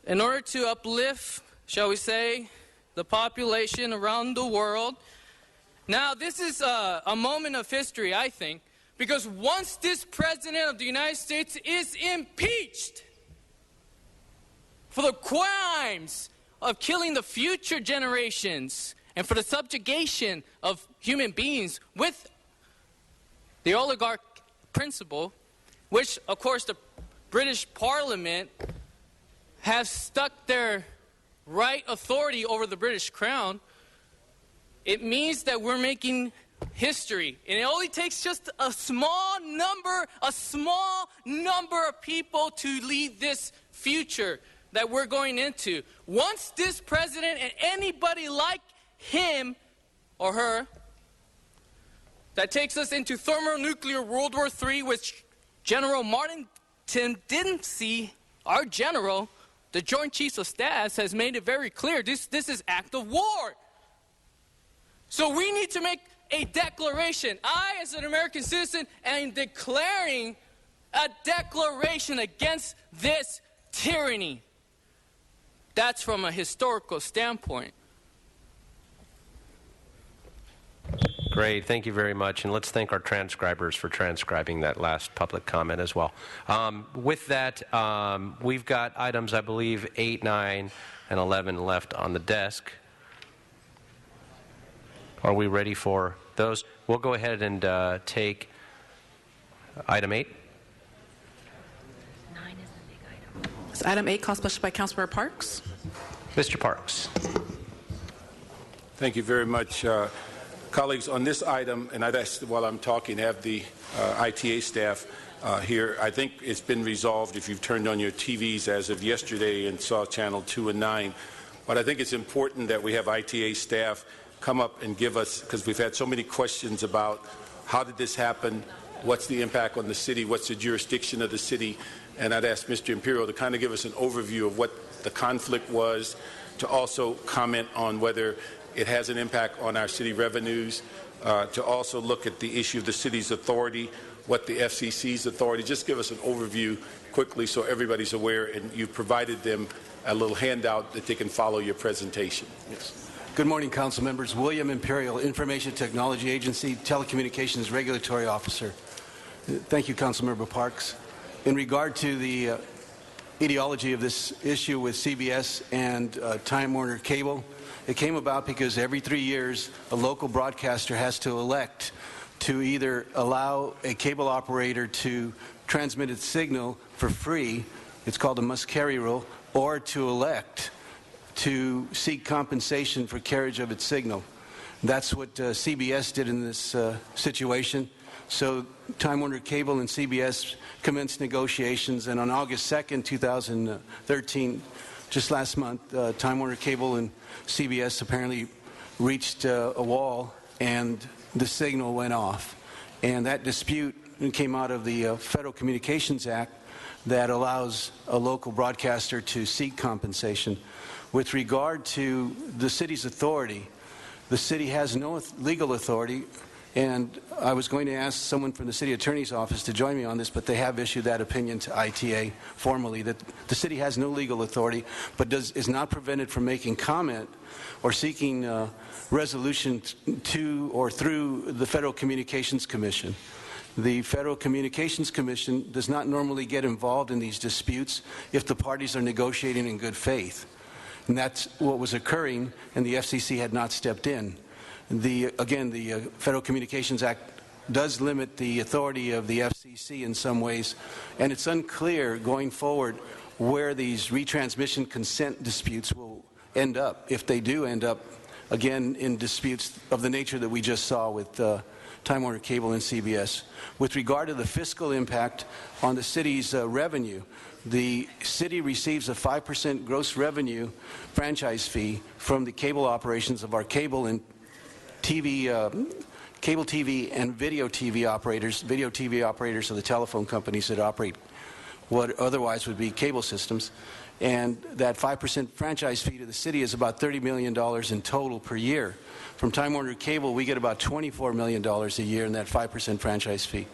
in order to uplift, shall we say, the population around the world. Now, this is a moment of history, I think, because once this president of the United States is impeached for the crimes of killing the future generations and for the subjugation of human beings with the oligarch principle, which, of course, the British Parliament has stuck their right authority over the British Crown, it means that we're making history. And it only takes just a small number of people to lead this future that we're going into. Once this president and anybody like him or her that takes us into thermonuclear World War III, which General Martin didn't see, our general, the Joint Chiefs of Staff, has made it very clear. This is act of war. So we need to make a declaration. I, as an American citizen, am declaring a declaration against this tyranny. That's from a historical standpoint. Great. Thank you very much. And let's thank our transcribers for transcribing that last public comment as well. With that, we've got items, I believe, 8, 9, and 11 left on the desk. Are we ready for those? We'll go ahead and take item 8. So item 8, call special by Councilmember Parks. Mr. Parks. Thank you very much. Colleagues, on this item, and I'd ask while I'm talking, have the ITA staff here. I think it's been resolved if you've turned on your TVs as of yesterday and saw Channel 2 and 9. But I think it's important that we have ITA staff come up and give us, because we've had so many questions about how did this happen, what's the impact on the city, what's the jurisdiction of the city, and I'd ask Mr. Imperial to kind of give us an overview of what the conflict was, to also comment on whether it has an impact on our city revenues, to also look at the issue of the city's authority, what the FCC's authority, just give us an overview quickly so everybody's aware, and you've provided them a little handout that they can follow your presentation. Yes. Good morning, council members. William Imperial, Information Technology Agency, Telecommunications Regulatory Officer. Thank you, Councilmember Parks. In regard to the ideology of this issue with CBS and Time Warner Cable, it came about because every 3 years a local broadcaster has to elect to either allow a cable operator to transmit its signal for free, it's called a must-carry rule, or to elect to seek compensation for carriage of its signal. That's what CBS did in this situation. So Time Warner Cable and CBS commenced negotiations, and on August 2nd, 2013, just last month, Time Warner Cable and CBS apparently reached a wall, and the signal went off. And that dispute came out of the Federal Communications Act that allows a local broadcaster to seek compensation. With regard to the city's authority, the city has no legal authority, and I was going to ask someone from the city attorney's office to join me on this, but they have issued that opinion to ITA formally that the city has no legal authority, but is not prevented from making comment or seeking resolution to or through the Federal Communications Commission. The Federal Communications Commission does not normally get involved in these disputes if the parties are negotiating in good faith. And that's what was occurring, and the FCC had not stepped in. Again, the Federal Communications Act does limit the authority of the FCC in some ways, and it's unclear going forward where these retransmission consent disputes will end up, if they do end up, again, in disputes of the nature that we just saw with Time Warner Cable and CBS. With regard to the fiscal impact on the city's revenue, the city receives a 5% gross revenue franchise fee from the cable operations of our cable and TV, cable TV and video TV operators. Video TV operators are the telephone companies that operate what otherwise would be cable systems. And that 5% franchise fee to the city is about $30 million in total per year. From Time Warner Cable, we get about $24 million a year in that 5% franchise fee.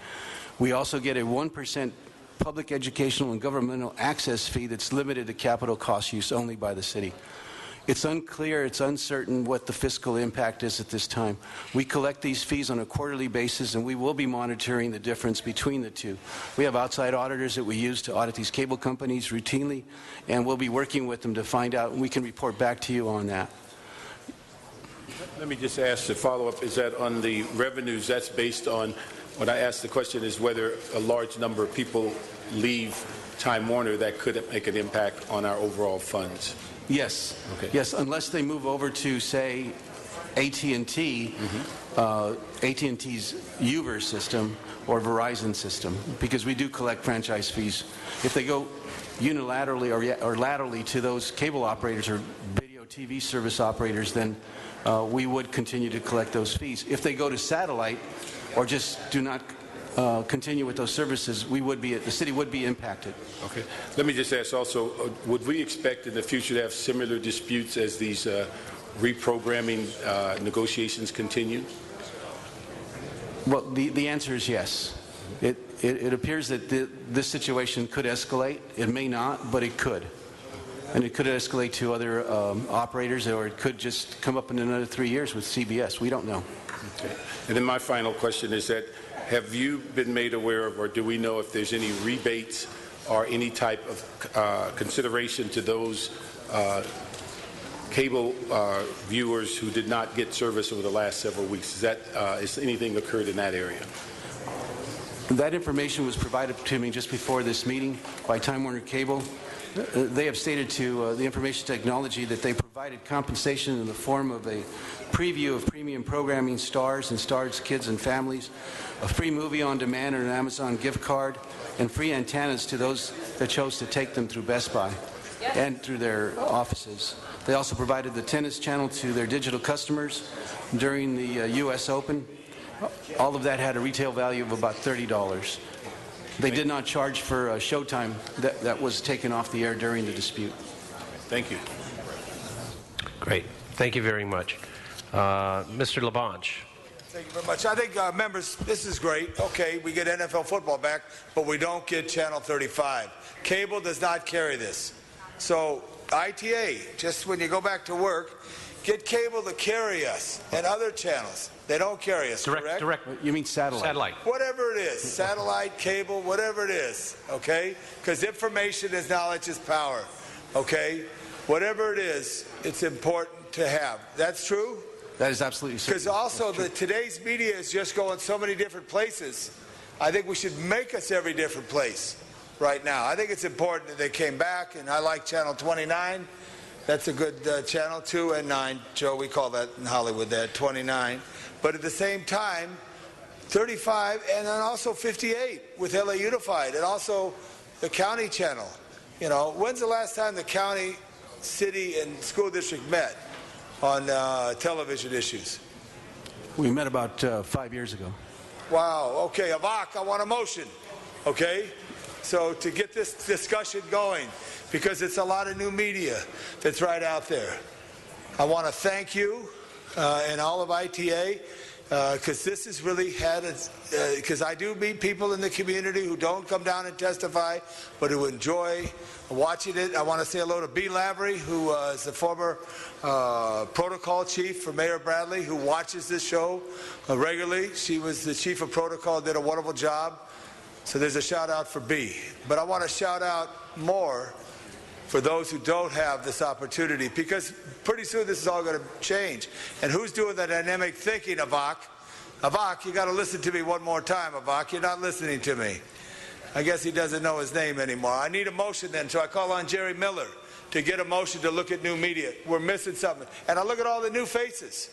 We also get a 1% public educational and governmental access fee that's limited to capital cost use only by the city. It's unclear, it's uncertain what the fiscal impact is at this time. We collect these fees on a quarterly basis, and we will be monitoring the difference between the two. We have outside auditors that we use to audit these cable companies routinely, and we'll be working with them to find out, and we can report back to you on that. Let me just ask the follow-up, is that on the revenues, that's based on, when I asked the question is whether a large number of people leave Time Warner, that could make an impact on our overall funds? Yes. Okay. Yes, unless they move over to, say, AT&T, AT&T's UVer system or Verizon system, because we do collect franchise fees. If they go unilaterally or laterally to those cable operators or video TV service operators, then we would continue to collect those fees. If they go to satellite or just do not continue with those services, the city would be impacted. Okay. Let me just ask also, would we expect in the future to have similar disputes as these reprogramming negotiations continue? Well, the answer is yes. It appears that this situation could escalate. It may not, but it could. And it could escalate to other operators, or it could just come up in another 3 years with CBS. We don't know. Okay. And then my final question is that, have you been made aware of, or do we know if there's any rebates or any type of consideration to those cable viewers who did not get service over the last several weeks? Has anything occurred in that area? That information was provided to me just before this meeting by Time Warner Cable. They have stated to the information technology that they provided compensation in the form of a preview of premium programming, Stars and Stars Kids and Families, a free movie on demand and an Amazon gift card, and free antennas to those that chose to take them through Best Buy and through their offices. They also provided the tennis channel to their digital customers during the U.S. Open. All of that had a retail value of about $30. They did not charge for Showtime that was taken off the air during the dispute. Thank you. Great. Thank you very much. Mr. LaBonge. Thank you very much. I think, members, this is great. Okay, we get NFL football back, but we don't get Channel 35. Cable does not carry this. So, ITA, just when you go back to work, get cable to carry us and other channels. They don't carry us, correct? Direct. You mean satellite? Satellite. Whatever it is, satellite, cable, whatever it is, okay? Because information is knowledge is power, okay? Whatever it is, it's important to have. That's true? That is absolutely true. Because also today's media is just going so many different places. I think we should make us every different place right now. I think it's important that they came back, and I like Channel 29. That's a good channel, 2 and 9. Joe, we call that in Hollywood, that 29. But at the same time, 35 and then also 58 with LA Unified, and also the county channel. You know, when's the last time the county, city, and school district met on television issues? We met about 5 years ago. Wow. Okay, Avak, I want a motion. Okay? So to get this discussion going, because it's a lot of new media that's right out there. I want to thank you and all of ITA, because this has really had because I do meet people in the community who don't come down and testify, but who enjoy watching it. I want to say hello to B. Lavery, who is the former protocol chief for Mayor Bradley, who watches this show regularly. She was the chief of protocol, did a wonderful job. So there's a shout out for B. But I want to shout out more for those who don't have this opportunity, because pretty soon this is all going to change. And who's doing the dynamic thinking, Avak? Avak, you got to listen to me one more time, Avak. You're not listening to me. I guess he doesn't know his name anymore. I need a motion then, so I call on Jerry Miller to get a motion to look at new media. We're missing something. And I look at all the new faces.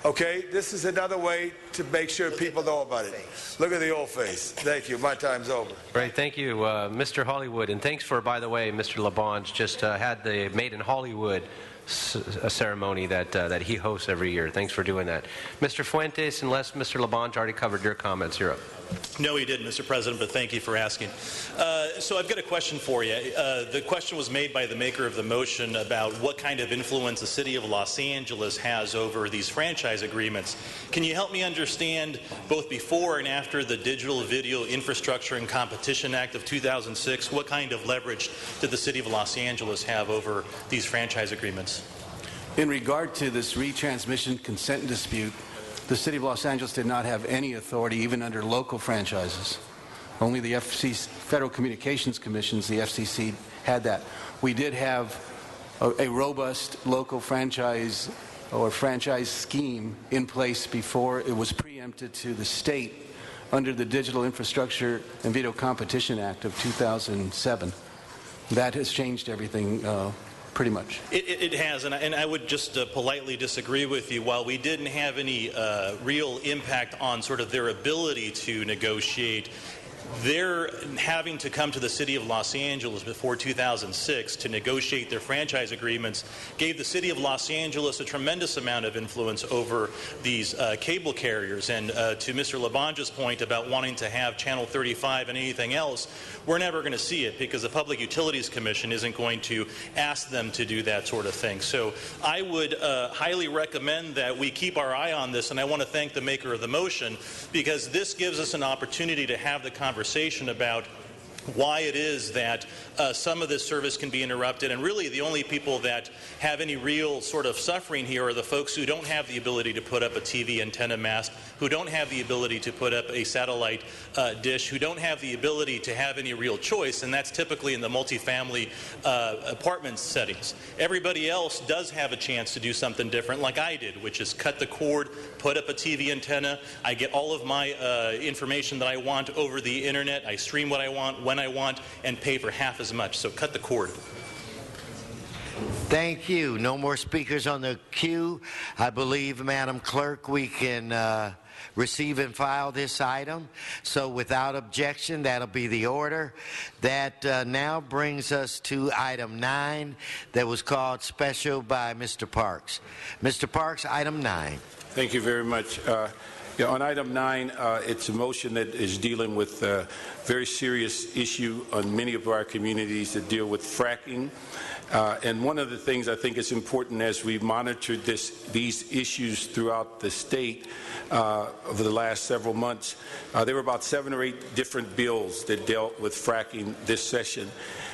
Okay, this is another way to make sure people know about it. Look at the old face. Thank you. My time's over. Right, thank you, Mr. Hollywood. And thanks for, by the way, Mr. LaBonge just had the Made in Hollywood ceremony that he hosts every year. Thanks for doing that. Mr. Fuentes, unless Mr. LaBonge already covered your comments, you're up. No, he didn't, Mr. President, but thank you for asking. So I've got a question for you. The question was made by the maker of the motion about what kind of influence the City of Los Angeles has over these franchise agreements. Can you help me understand, both before and after the Digital Video Infrastructure and Competition Act of 2006, what kind of leverage did the City of Los Angeles have over these franchise agreements? In regard to this retransmission consent dispute, the City of Los Angeles did not have any authority, even under local franchises. Only the FCC, Federal Communications Commissions, the FCC, had that. We did have a robust local franchise or franchise scheme in place before it was preempted to the state under the Digital Infrastructure and Video Competition Act of 2007. That has changed everything pretty much. It has, and I would just politely disagree with you. While we didn't have any real impact on sort of their ability to negotiate, their having to come to the City of Los Angeles before 2006 to negotiate their franchise agreements gave the City of Los Angeles a tremendous amount of influence over these cable carriers. And to Mr. LaBonge's point about wanting to have Channel 35 and anything else, we're never going to see it because the Public Utilities Commission isn't going to ask them to do that sort of thing. So I would highly recommend that we keep our eye on this, and I want to thank the maker of the motion, because this gives us an opportunity to have the conversation about why it is that some of this service can be interrupted. And really the only people that have any real sort of suffering here are the folks who don't have the ability to put up a TV antenna mast, who don't have the ability to put up a satellite dish, who don't have the ability to have any real choice, and that's typically in the multifamily apartment settings. Everybody else does have a chance to do something different like I did, which is cut the cord, put up a TV antenna. I get all of my information that I want over the internet. I stream what I want, when I want, and pay for half as much. So cut the cord. Thank you. No more speakers on the queue. I believe, Madam Clerk, we can receive and file this item. So without objection, that'll be the order. That now brings us to item 9 that was called special by Mr. Parks. Mr. Parks, item 9. Thank you very much. On item 9, it's a motion that is dealing with a very serious issue on many of our communities that deal with fracking. And one of the things I think is important as we monitored these issues throughout the state over the last several months, there were about 7 or 8 different bills that dealt with fracking this session.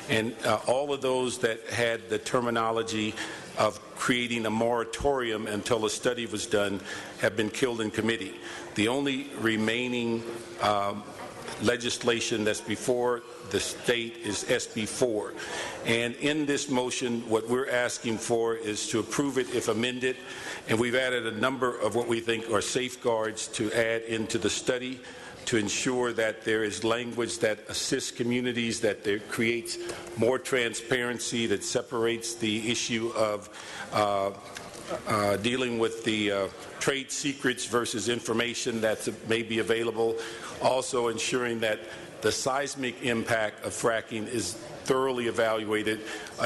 And all of those that had the terminology of creating a moratorium until a study was done have been killed in committee. The only remaining legislation that's before the state is SB 4. And in this motion, what we're asking for is to approve it if amended. And we've added a number of what we think are safeguards to add into the study to ensure that there is language that assists communities, that there creates more transparency, that separates the issue of dealing with the trade secrets versus information that may be available. Also ensuring that the seismic impact of fracking is thoroughly evaluated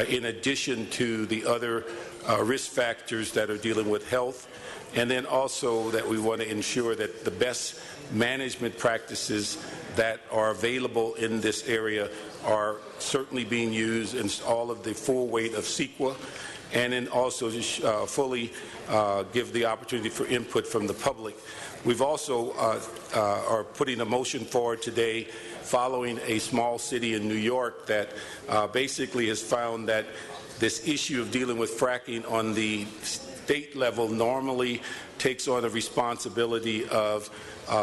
in addition to the other risk factors that are dealing with health. And then also that we want to ensure that the best management practices that are available in this area are certainly being used, and all of the full weight of CEQA, and then also just fully give the opportunity for input from the public. We've also are putting a motion forward today following a small city in New York that basically has found that this issue of dealing with fracking on the state level normally takes on a responsibility of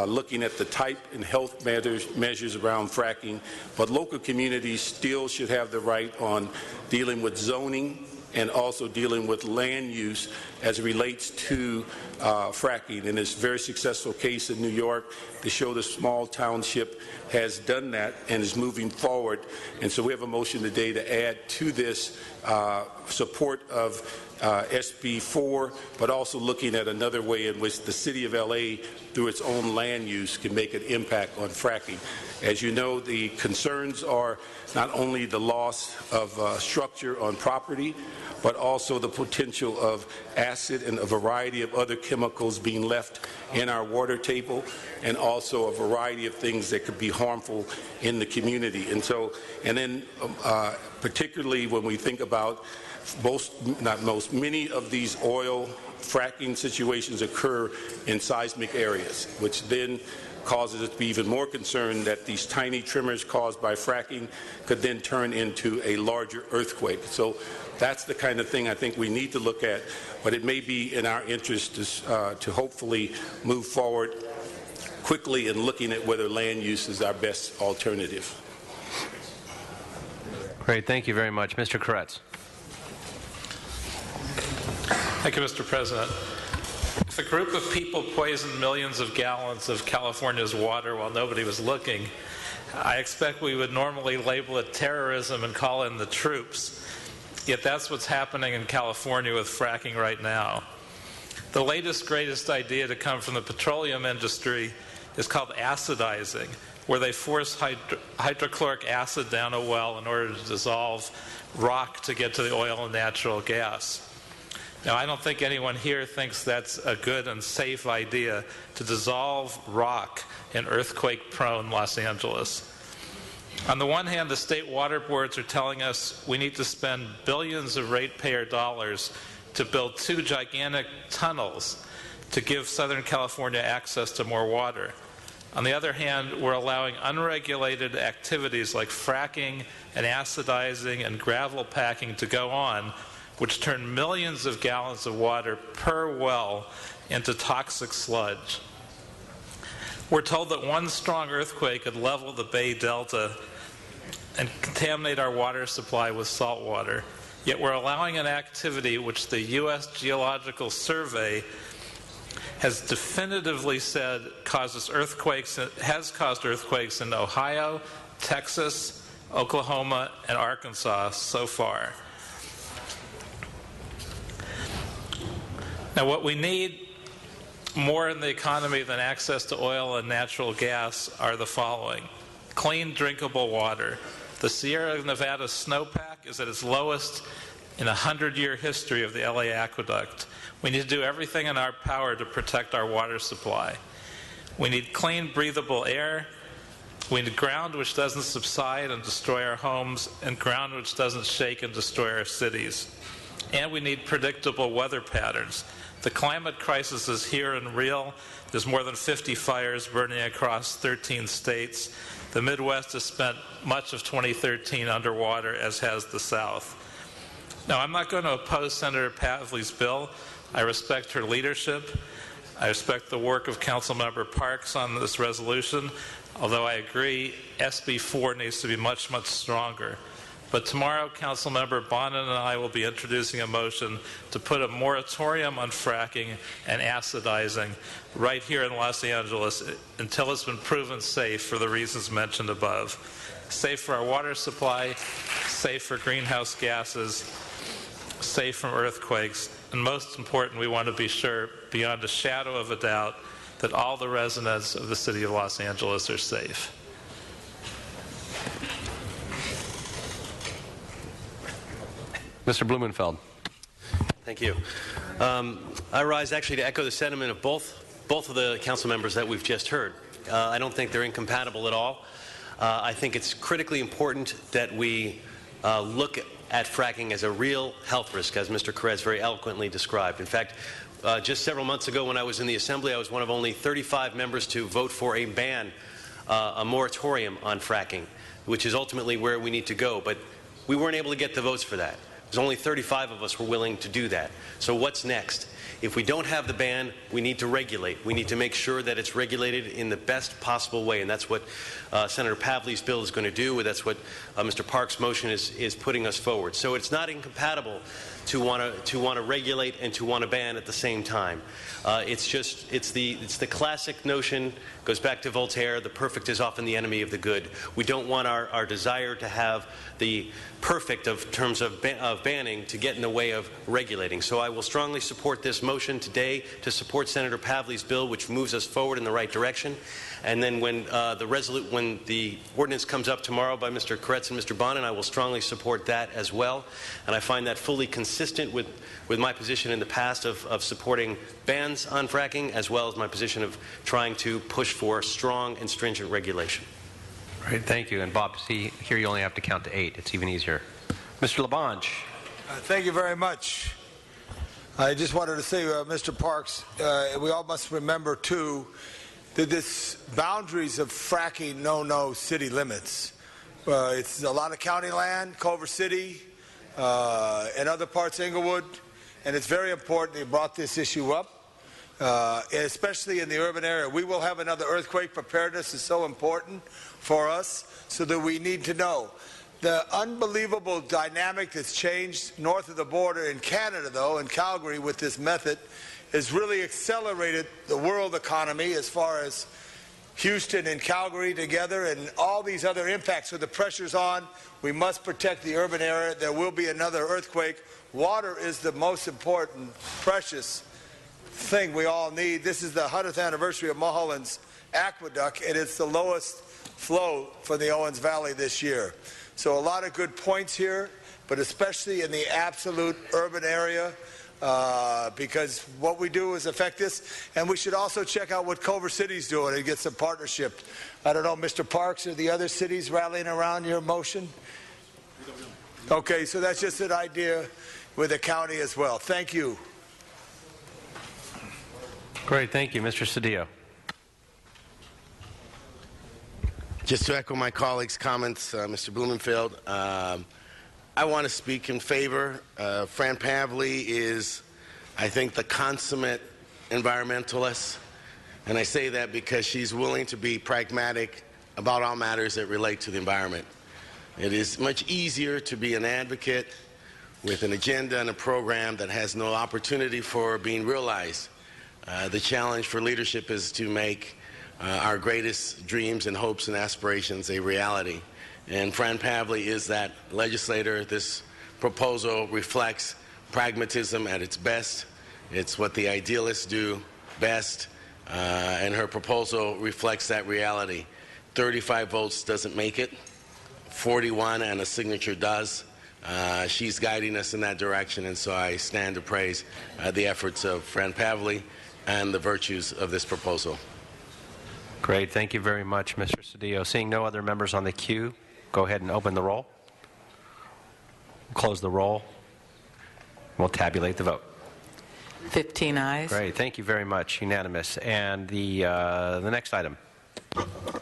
looking at the type and health measures around fracking, but local communities still should have the right on dealing with zoning and also dealing with land use as it relates to fracking. And it's a very successful case in New York to show the small township has done that and is moving forward. And so we have a motion today to add to this support of SB 4, but also looking at another way in which the City of LA, through its own land use, can make an impact on fracking. As you know, the concerns are not only the loss of structure on property, but also the potential of acid and a variety of other chemicals being left in our water table, and also a variety of things that could be harmful in the community. And so, and then particularly when we think about many of these oil fracking situations occur in seismic areas, which then causes us to be even more concerned that these tiny tremors caused by fracking could then turn into a larger earthquake. So that's the kind of thing I think we need to look at, but it may be in our interest to hopefully move forward quickly in looking at whether land use is our best alternative. Great, thank you very much. Mr. Koretz. Thank you, Mr. President. If a group of people poisoned millions of gallons of California's water while nobody was looking, I expect we would normally label it terrorism and call in the troops. Yet that's what's happening in California with fracking right now. The latest, greatest idea to come from the petroleum industry is called acidizing, where they force hydrochloric acid down a well in order to dissolve rock to get to the oil and natural gas. Now, I don't think anyone here thinks that's a good and safe idea to dissolve rock in earthquake-prone Los Angeles. On the one hand, the state water boards are telling us we need to spend billions of ratepayer dollars to build 2 gigantic tunnels to give Southern California access to more water. On the other hand, we're allowing unregulated activities like fracking and acidizing and gravel packing to go on, which turn millions of gallons of water per well into toxic sludge. We're told that one strong earthquake could level the Bay Delta and contaminate our water supply with salt water. Yet we're allowing an activity which the U.S. Geological Survey has definitively said has caused earthquakes in Ohio, Texas, Oklahoma, and Arkansas so far. Now, what we need more in the economy than access to oil and natural gas are the following: clean, drinkable water. The Sierra Nevada snowpack is at its lowest in a 100-year history of the LA Aqueduct. We need to do everything in our power to protect our water supply. We need clean, breathable air. We need ground which doesn't subside and destroy our homes, and ground which doesn't shake and destroy our cities. And we need predictable weather patterns. The climate crisis is here and real. There's more than 50 fires burning across 13 states. The Midwest has spent much of 2013 underwater, as has the South. Now, I'm not going to oppose Senator Pavley's bill. I respect her leadership. I respect the work of Councilmember Parks on this resolution, although I agree SB 4 needs to be much, much stronger. But tomorrow, Councilmember Bonin and I will be introducing a motion to put a moratorium on fracking and acidizing right here in Los Angeles until it's been proven safe for the reasons mentioned above. Safe for our water supply, safe for greenhouse gases, safe from earthquakes, and most important, we want to be sure, beyond a shadow of a doubt, that all the residents of the city of Los Angeles are safe. Mr. Blumenfeld. Thank you. I rise actually to echo the sentiment of both of the council members that we've just heard. I don't think they're incompatible at all. I think it's critically important that we look at fracking as a real health risk, as Mr. Perez very eloquently described. In fact, just several months ago when I was in the Assembly, I was one of only 35 members to vote for a ban, a moratorium on fracking, which is ultimately where we need to go. But we weren't able to get the votes for that. There's only 35 of us were willing to do that. So what's next? If we don't have the ban, we need to regulate. We need to make sure that it's regulated in the best possible way, and that's what Senator Pavley's bill is going to do. That's what Mr. Park's motion is putting us forward. So it's not incompatible to want to regulate and to want to ban at the same time. It's the classic notion, goes back to Voltaire, the perfect is often the enemy of the good. We don't want our desire to have the perfect of terms of banning to get in the way of regulating. So I will strongly support this motion today to support Senator Pavley's bill, which moves us forward in the right direction. And then when the ordinance comes up tomorrow by Mr. Koretz and Mr. Bonin, I will strongly support that as well. And I find that fully consistent with my position in the past of supporting bans on fracking, as well as my position of trying to push for strong and stringent regulation. Great, thank you. And Bob, see, here you only have to count to 8. It's even easier. Mr. Labange. Thank you very much. I just wanted to say, Mr. Parks, we all must remember, too, that this boundaries of fracking know city limits. It's a lot of county land, Culver City, and other parts of Inglewood, and it's very important they brought this issue up. Especially in the urban area. We will have another earthquake. Preparedness is so important for us, so that we need to know. The unbelievable dynamic that's changed north of the border in Canada, though, in Calgary with this method, has really accelerated the world economy as far as Houston and Calgary together and all these other impacts. So the pressure's on. We must protect the urban area. There will be another earthquake. Water is the most important, precious thing we all need. This is the 100th anniversary of Mulholland's Aqueduct, and it's the lowest flow for the Owens Valley this year. So a lot of good points here, but especially in the absolute urban area, because what we do is affect this. And we should also check out what Culver City's doing and get some partnership. I don't know, Mr. Parks, are the other cities rallying around your motion? Okay, so that's just an idea with the county as well. Thank you. Great, thank you. Mr. Cedillo. Just to echo my colleagues' comments, Mr. Blumenfeld, I want to speak in favor. Fran Pavley is, I think, the consummate environmentalist, and I say that because she's willing to be pragmatic about all matters that relate to the environment. It is much easier to be an advocate with an agenda and a program that has no opportunity for being realized. The challenge for leadership is to make our greatest dreams and hopes and aspirations a reality. And Fran Pavley is that legislator. This proposal reflects pragmatism at its best. It's what the idealists do best, and her proposal reflects that reality. 35 votes doesn't make it. 41 and a signature does. She's guiding us in that direction, and so I stand to praise the efforts of Fran Pavley and the virtues of this proposal. Great. Thank you very much, Mr. Cedillo. Seeing no other members on the queue, go ahead and open the roll. Close the roll. We'll tabulate the vote. 15 ayes. Great. Thank you very much. Unanimous. And the next item.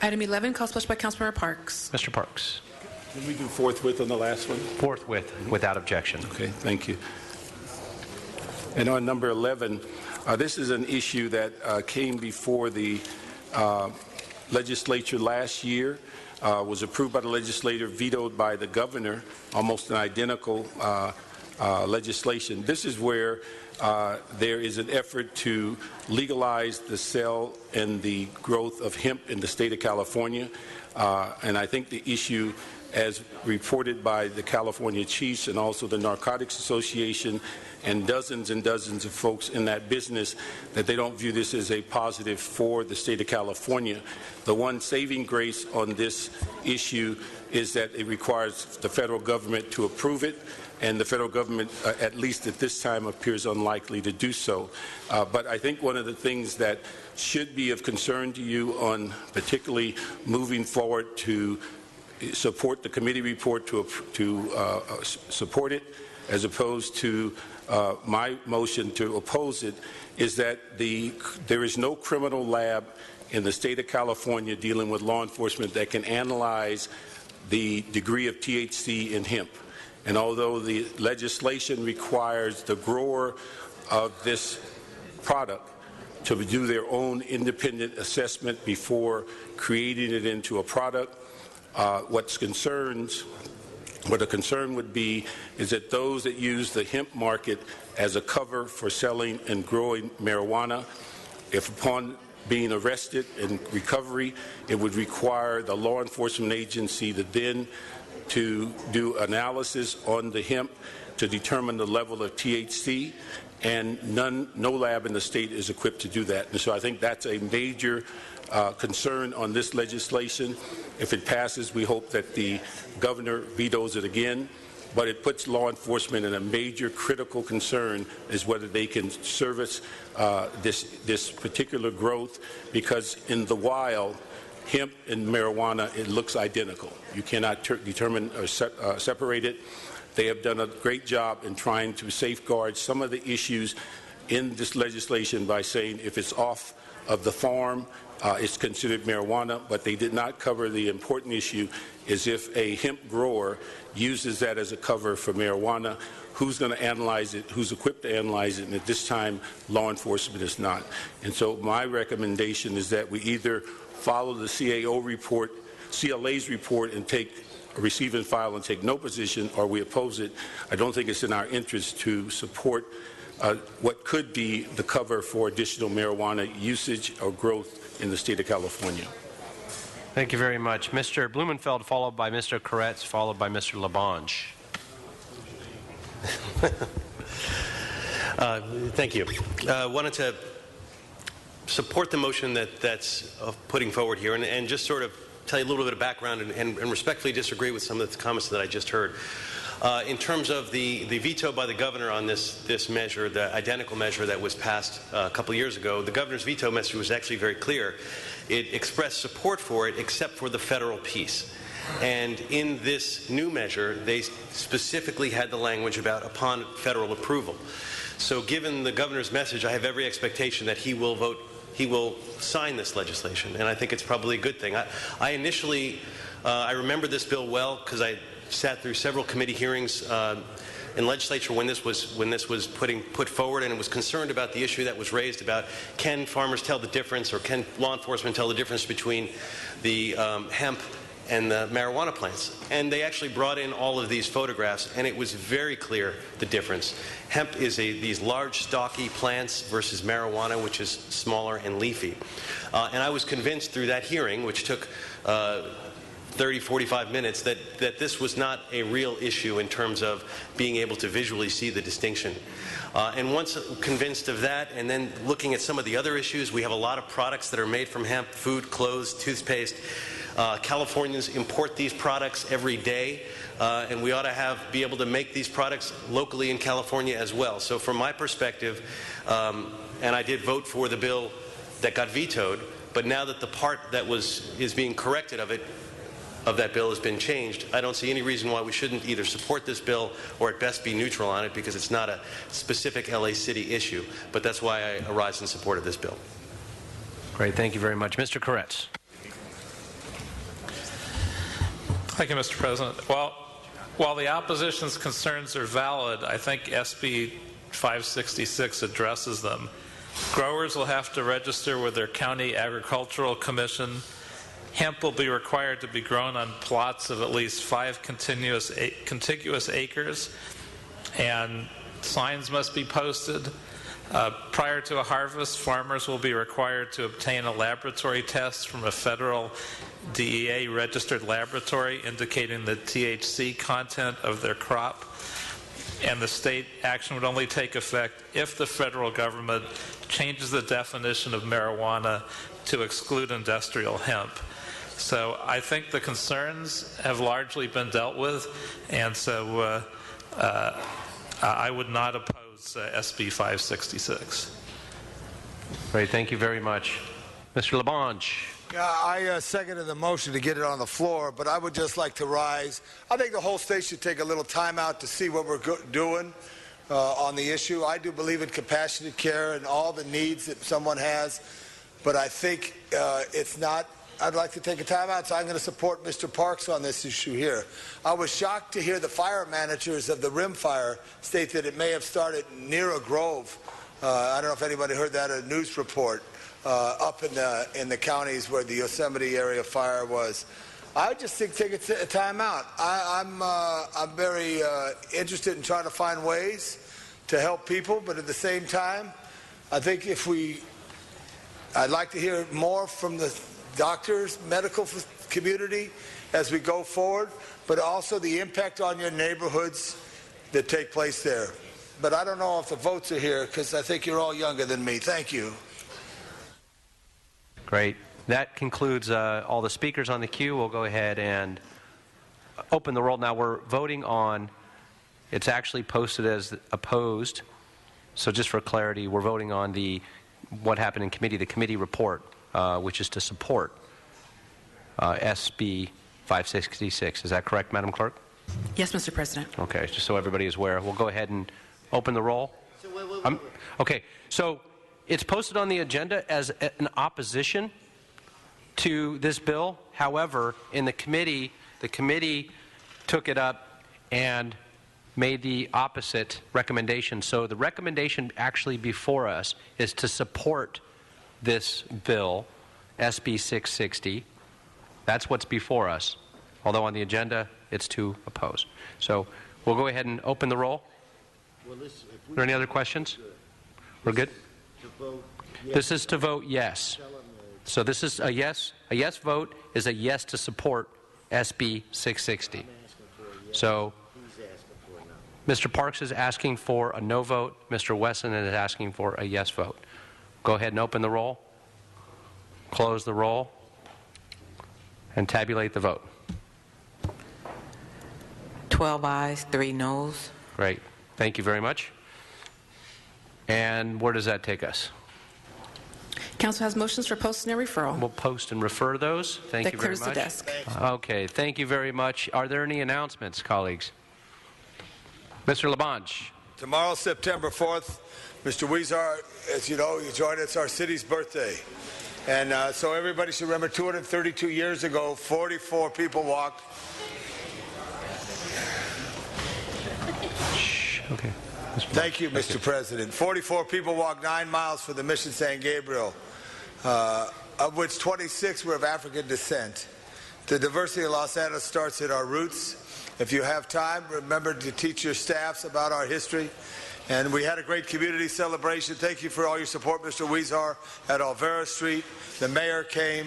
Item 11, call special by Councilmember Parks. Mr. Parks. Can we do forthwith on the last one? Forthwith, without objection. Okay, thank you. And on number 11, this is an issue that came before the legislature last year, was approved by the legislature, vetoed by the governor, almost an identical legislation. This is where there is an effort to legalize the sale and the growth of hemp in the state of California. And I think the issue, as reported by the California Chiefs and also the Narcotics Association and dozens of folks in that business that they don't view this as a positive for the state of California. The one saving grace on this issue is that it requires the federal government to approve it, and the federal government, at least at this time, appears unlikely to do so. But I think one of the things that should be of concern to you on particularly moving forward to support the committee report, to support it, as opposed to my motion to oppose it, is that there is no criminal lab in the state of California dealing with law enforcement that can analyze the degree of THC in hemp. And although the legislation requires the grower of this product to do their own independent assessment before creating it into a product, what a concern would be is that those that use the hemp market as a cover for selling and growing marijuana, if upon being arrested in recovery, it would require the law enforcement agency to do analysis on the hemp to determine the level of THC, and no lab in the state is equipped to do that. And so I think that's a major concern on this legislation. If it passes, we hope that the governor vetoes it again, but it puts law enforcement in a major critical concern is whether they can service this particular growth, because in the wild, hemp and marijuana, it looks identical. You cannot determine or separate it. They have done a great job in trying to safeguard some of the issues in this legislation by saying if it's off of the farm, it's considered marijuana, but they did not cover the important issue is if a hemp grower uses that as a cover for marijuana, who's going to analyze it, who's equipped to analyze it, and at this time, law enforcement is not. And so my recommendation is that we either follow the CLA's report and receive and file and take no position, or we oppose it. I don't think it's in our interest to support what could be the cover for additional marijuana usage or growth in the state of California. Thank you very much. Mr. Blumenfeld, followed by Mr. Koretz, followed by Mr. Labange. Thank you. Wanted to support the motion that's putting forward here, and just sort of tell you a little bit of background and respectfully disagree with some of the comments that I just heard. In terms of the veto by the governor on this measure, the identical measure that was passed a couple of years ago, the governor's veto message was actually very clear. It expressed support for it except for the federal piece. And in this new measure, they specifically had the language about upon federal approval. So given the governor's message, I have every expectation that he will sign this legislation, and I think it's probably a good thing. I initially, I remember this bill well because I sat through several committee hearings in legislature when this was put forward, and it was concerned about the issue that was raised about can farmers tell the difference, or can law enforcement tell the difference between the hemp and the marijuana plants. And they actually brought in all of these photographs, and it was very clear the difference. Hemp is these large, stocky plants versus marijuana, which is smaller and leafy. And I was convinced through that hearing, which took 30, 45 minutes, that this was not a real issue in terms of being able to visually see the distinction. And once convinced of that, and then looking at some of the other issues, we have a lot of products that are made from hemp: food, clothes, toothpaste. Californians import these products every day, and we ought to be able to make these products locally in California as well. So from my perspective, and I did vote for the bill that got vetoed, but now that the part that is being corrected of that bill has been changed, I don't see any reason why we shouldn't either support this bill or at best be neutral on it, because it's not a specific LA City issue. But that's why I arise in support of this bill. Great, thank you very much. Mr. Koretz. Thank you, Mr. President. Well, while the opposition's concerns are valid, I think SB 566 addresses them. Growers will have to register with their county agricultural commission. Hemp will be required to be grown on plots of at least 5 contiguous acres, and signs must be posted. Prior to a harvest, farmers will be required to obtain a laboratory test from a federal DEA registered laboratory indicating the THC content of their crop. and the state action would only take effect if the federal government changes the definition of marijuana to exclude industrial hemp. So I think the concerns have largely been dealt with, and so I would not oppose SB 566. Great, thank you very much. Mr. Labange. Yeah, I seconded the motion to get it on the floor, but I would just like to rise. I think the whole state should take a little time out to see what we're doing on the issue. I do believe in compassionate care and all the needs that someone has, but I think it's not. I'd like to take a time out, so I'm going to support Mr. Parks on this issue here. I was shocked to hear the fire managers of the Rim Fire state that it may have started near a grove. I don't know if anybody heard that, a news report. Up in the counties where the Yosemite area fire was. I just think take a time out. I'm very interested in trying to find ways to help people, but at the same time, I think I'd like to hear more from the doctors, medical community as we go forward, but also the impact on your neighborhoods that take place there. But I don't know if the votes are here because I think you're all younger than me. Thank you. Great. That concludes all the speakers on the queue. We'll go ahead and open the roll. Now we're voting on, it's actually posted as opposed. So just for clarity, we're voting on what happened in committee, the committee report, which is to support SB 566. Is that correct, Madam Clerk? Yes, Mr. President. Okay, just so everybody is aware. We'll go ahead and open the roll. Okay, so it's posted on the agenda as an opposition to this bill. However, in the committee took it up and made the opposite recommendation. So the recommendation actually before us is to support this bill, SB 660. That's what's before us. Although on the agenda, it's to oppose. So we'll go ahead and open the roll. Are there any other questions? We're good? This is to vote yes. So this is a yes. A yes vote is a yes to support SB 660. So Mr. Parks is asking for a no vote. Mr. Wesson is asking for a yes vote. Go ahead and open the roll, close the roll, and tabulate the vote. 12 ayes, 3 noes. Great. Thank you very much. And where does that take us? Council has motions for posting and referral. We'll post and refer those. Thank you very much. That clears the desk. Okay. Thank you very much. Are there any announcements, colleagues? Mr. Labange. Tomorrow, September 4th, Mr. Huizar, as you know, you joined us, our city's birthday. And so everybody should remember 232 years ago, 44 people walked. Okay. Thank you, Mr. President. 44 people walked 9 miles for the Mission San Gabriel, of which 26 were of African descent. The diversity of Los Angeles starts at our roots. If you have time, remember to teach your staffs about our history. And we had a great community celebration. Thank you for all your support, Mr. Huizar, at Olvera Street. The mayor came.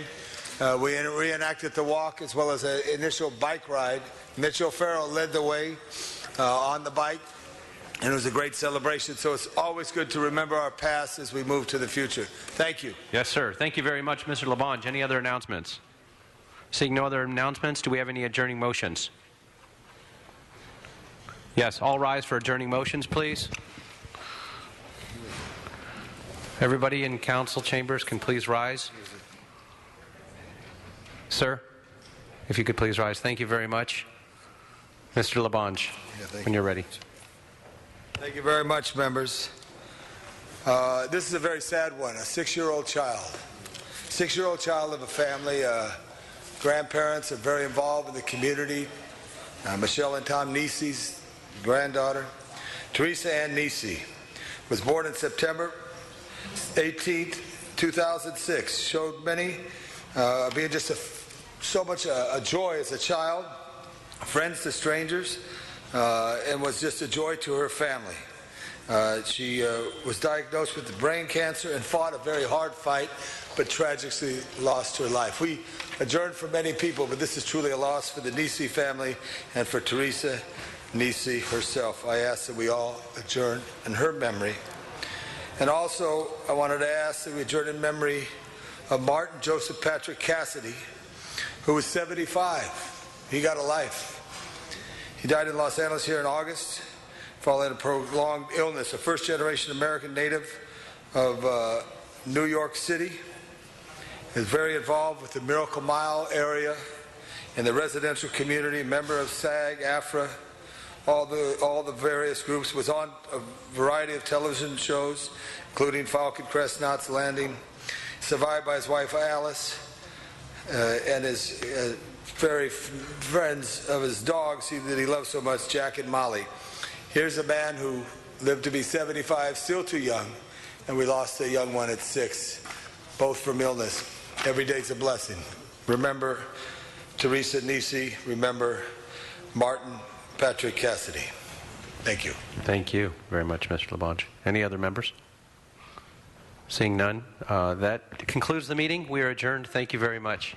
We reenacted the walk as well as an initial bike ride. Mitch O'Farrell led the way on the bike. And it was a great celebration, so it's always good to remember our past as we move to the future. Thank you. Yes, sir. Thank you very much, Mr. Labange. Any other announcements? Seeing no other announcements, do we have any adjourning motions? Yes, all rise for adjourning motions, please. Everybody in council chambers can please rise. Sir, if you could please rise. Thank you very much. Mr. Labange, when you're ready. Thank you very much, members. This is a very sad one, a 6-year-old child. 6-year-old child of a family. Grandparents are very involved in the community. Michelle and Tom Nisi's granddaughter. Teresa Ann Nisi was born in September 18, 2006. Showed many being just so much a joy as a child, friends to strangers, and was just a joy to her family. She was diagnosed with brain cancer and fought a very hard fight, but tragically lost her life. We adjourned for many people, but this is truly a loss for the Nisi family and for Teresa. Nisi herself. I ask that we all adjourn in her memory. And also, I wanted to ask that we adjourn in memory of Martin Joseph Patrick Cassidy, who was 75. He got a life. He died in Los Angeles here in August following a prolonged illness, a first-generation American native of New York City. He was very involved with the Miracle Mile area in the residential community, member of SAG, AFRA, all the various groups, was on a variety of television shows, including Falcon Crest, Knots Landing, survived by his wife Alice, and his very friends of his dogs that he loved so much, Jack and Molly. Here's a man who lived to be 75, still too young, and we lost a young one at 6, both from illness. Every day's a blessing. Remember Teresa Nisi, remember Martin Patrick Cassidy. Thank you. Thank you very much, Mr. Labange. Any other members? Seeing none, that concludes the meeting. We are adjourned. Thank you very much.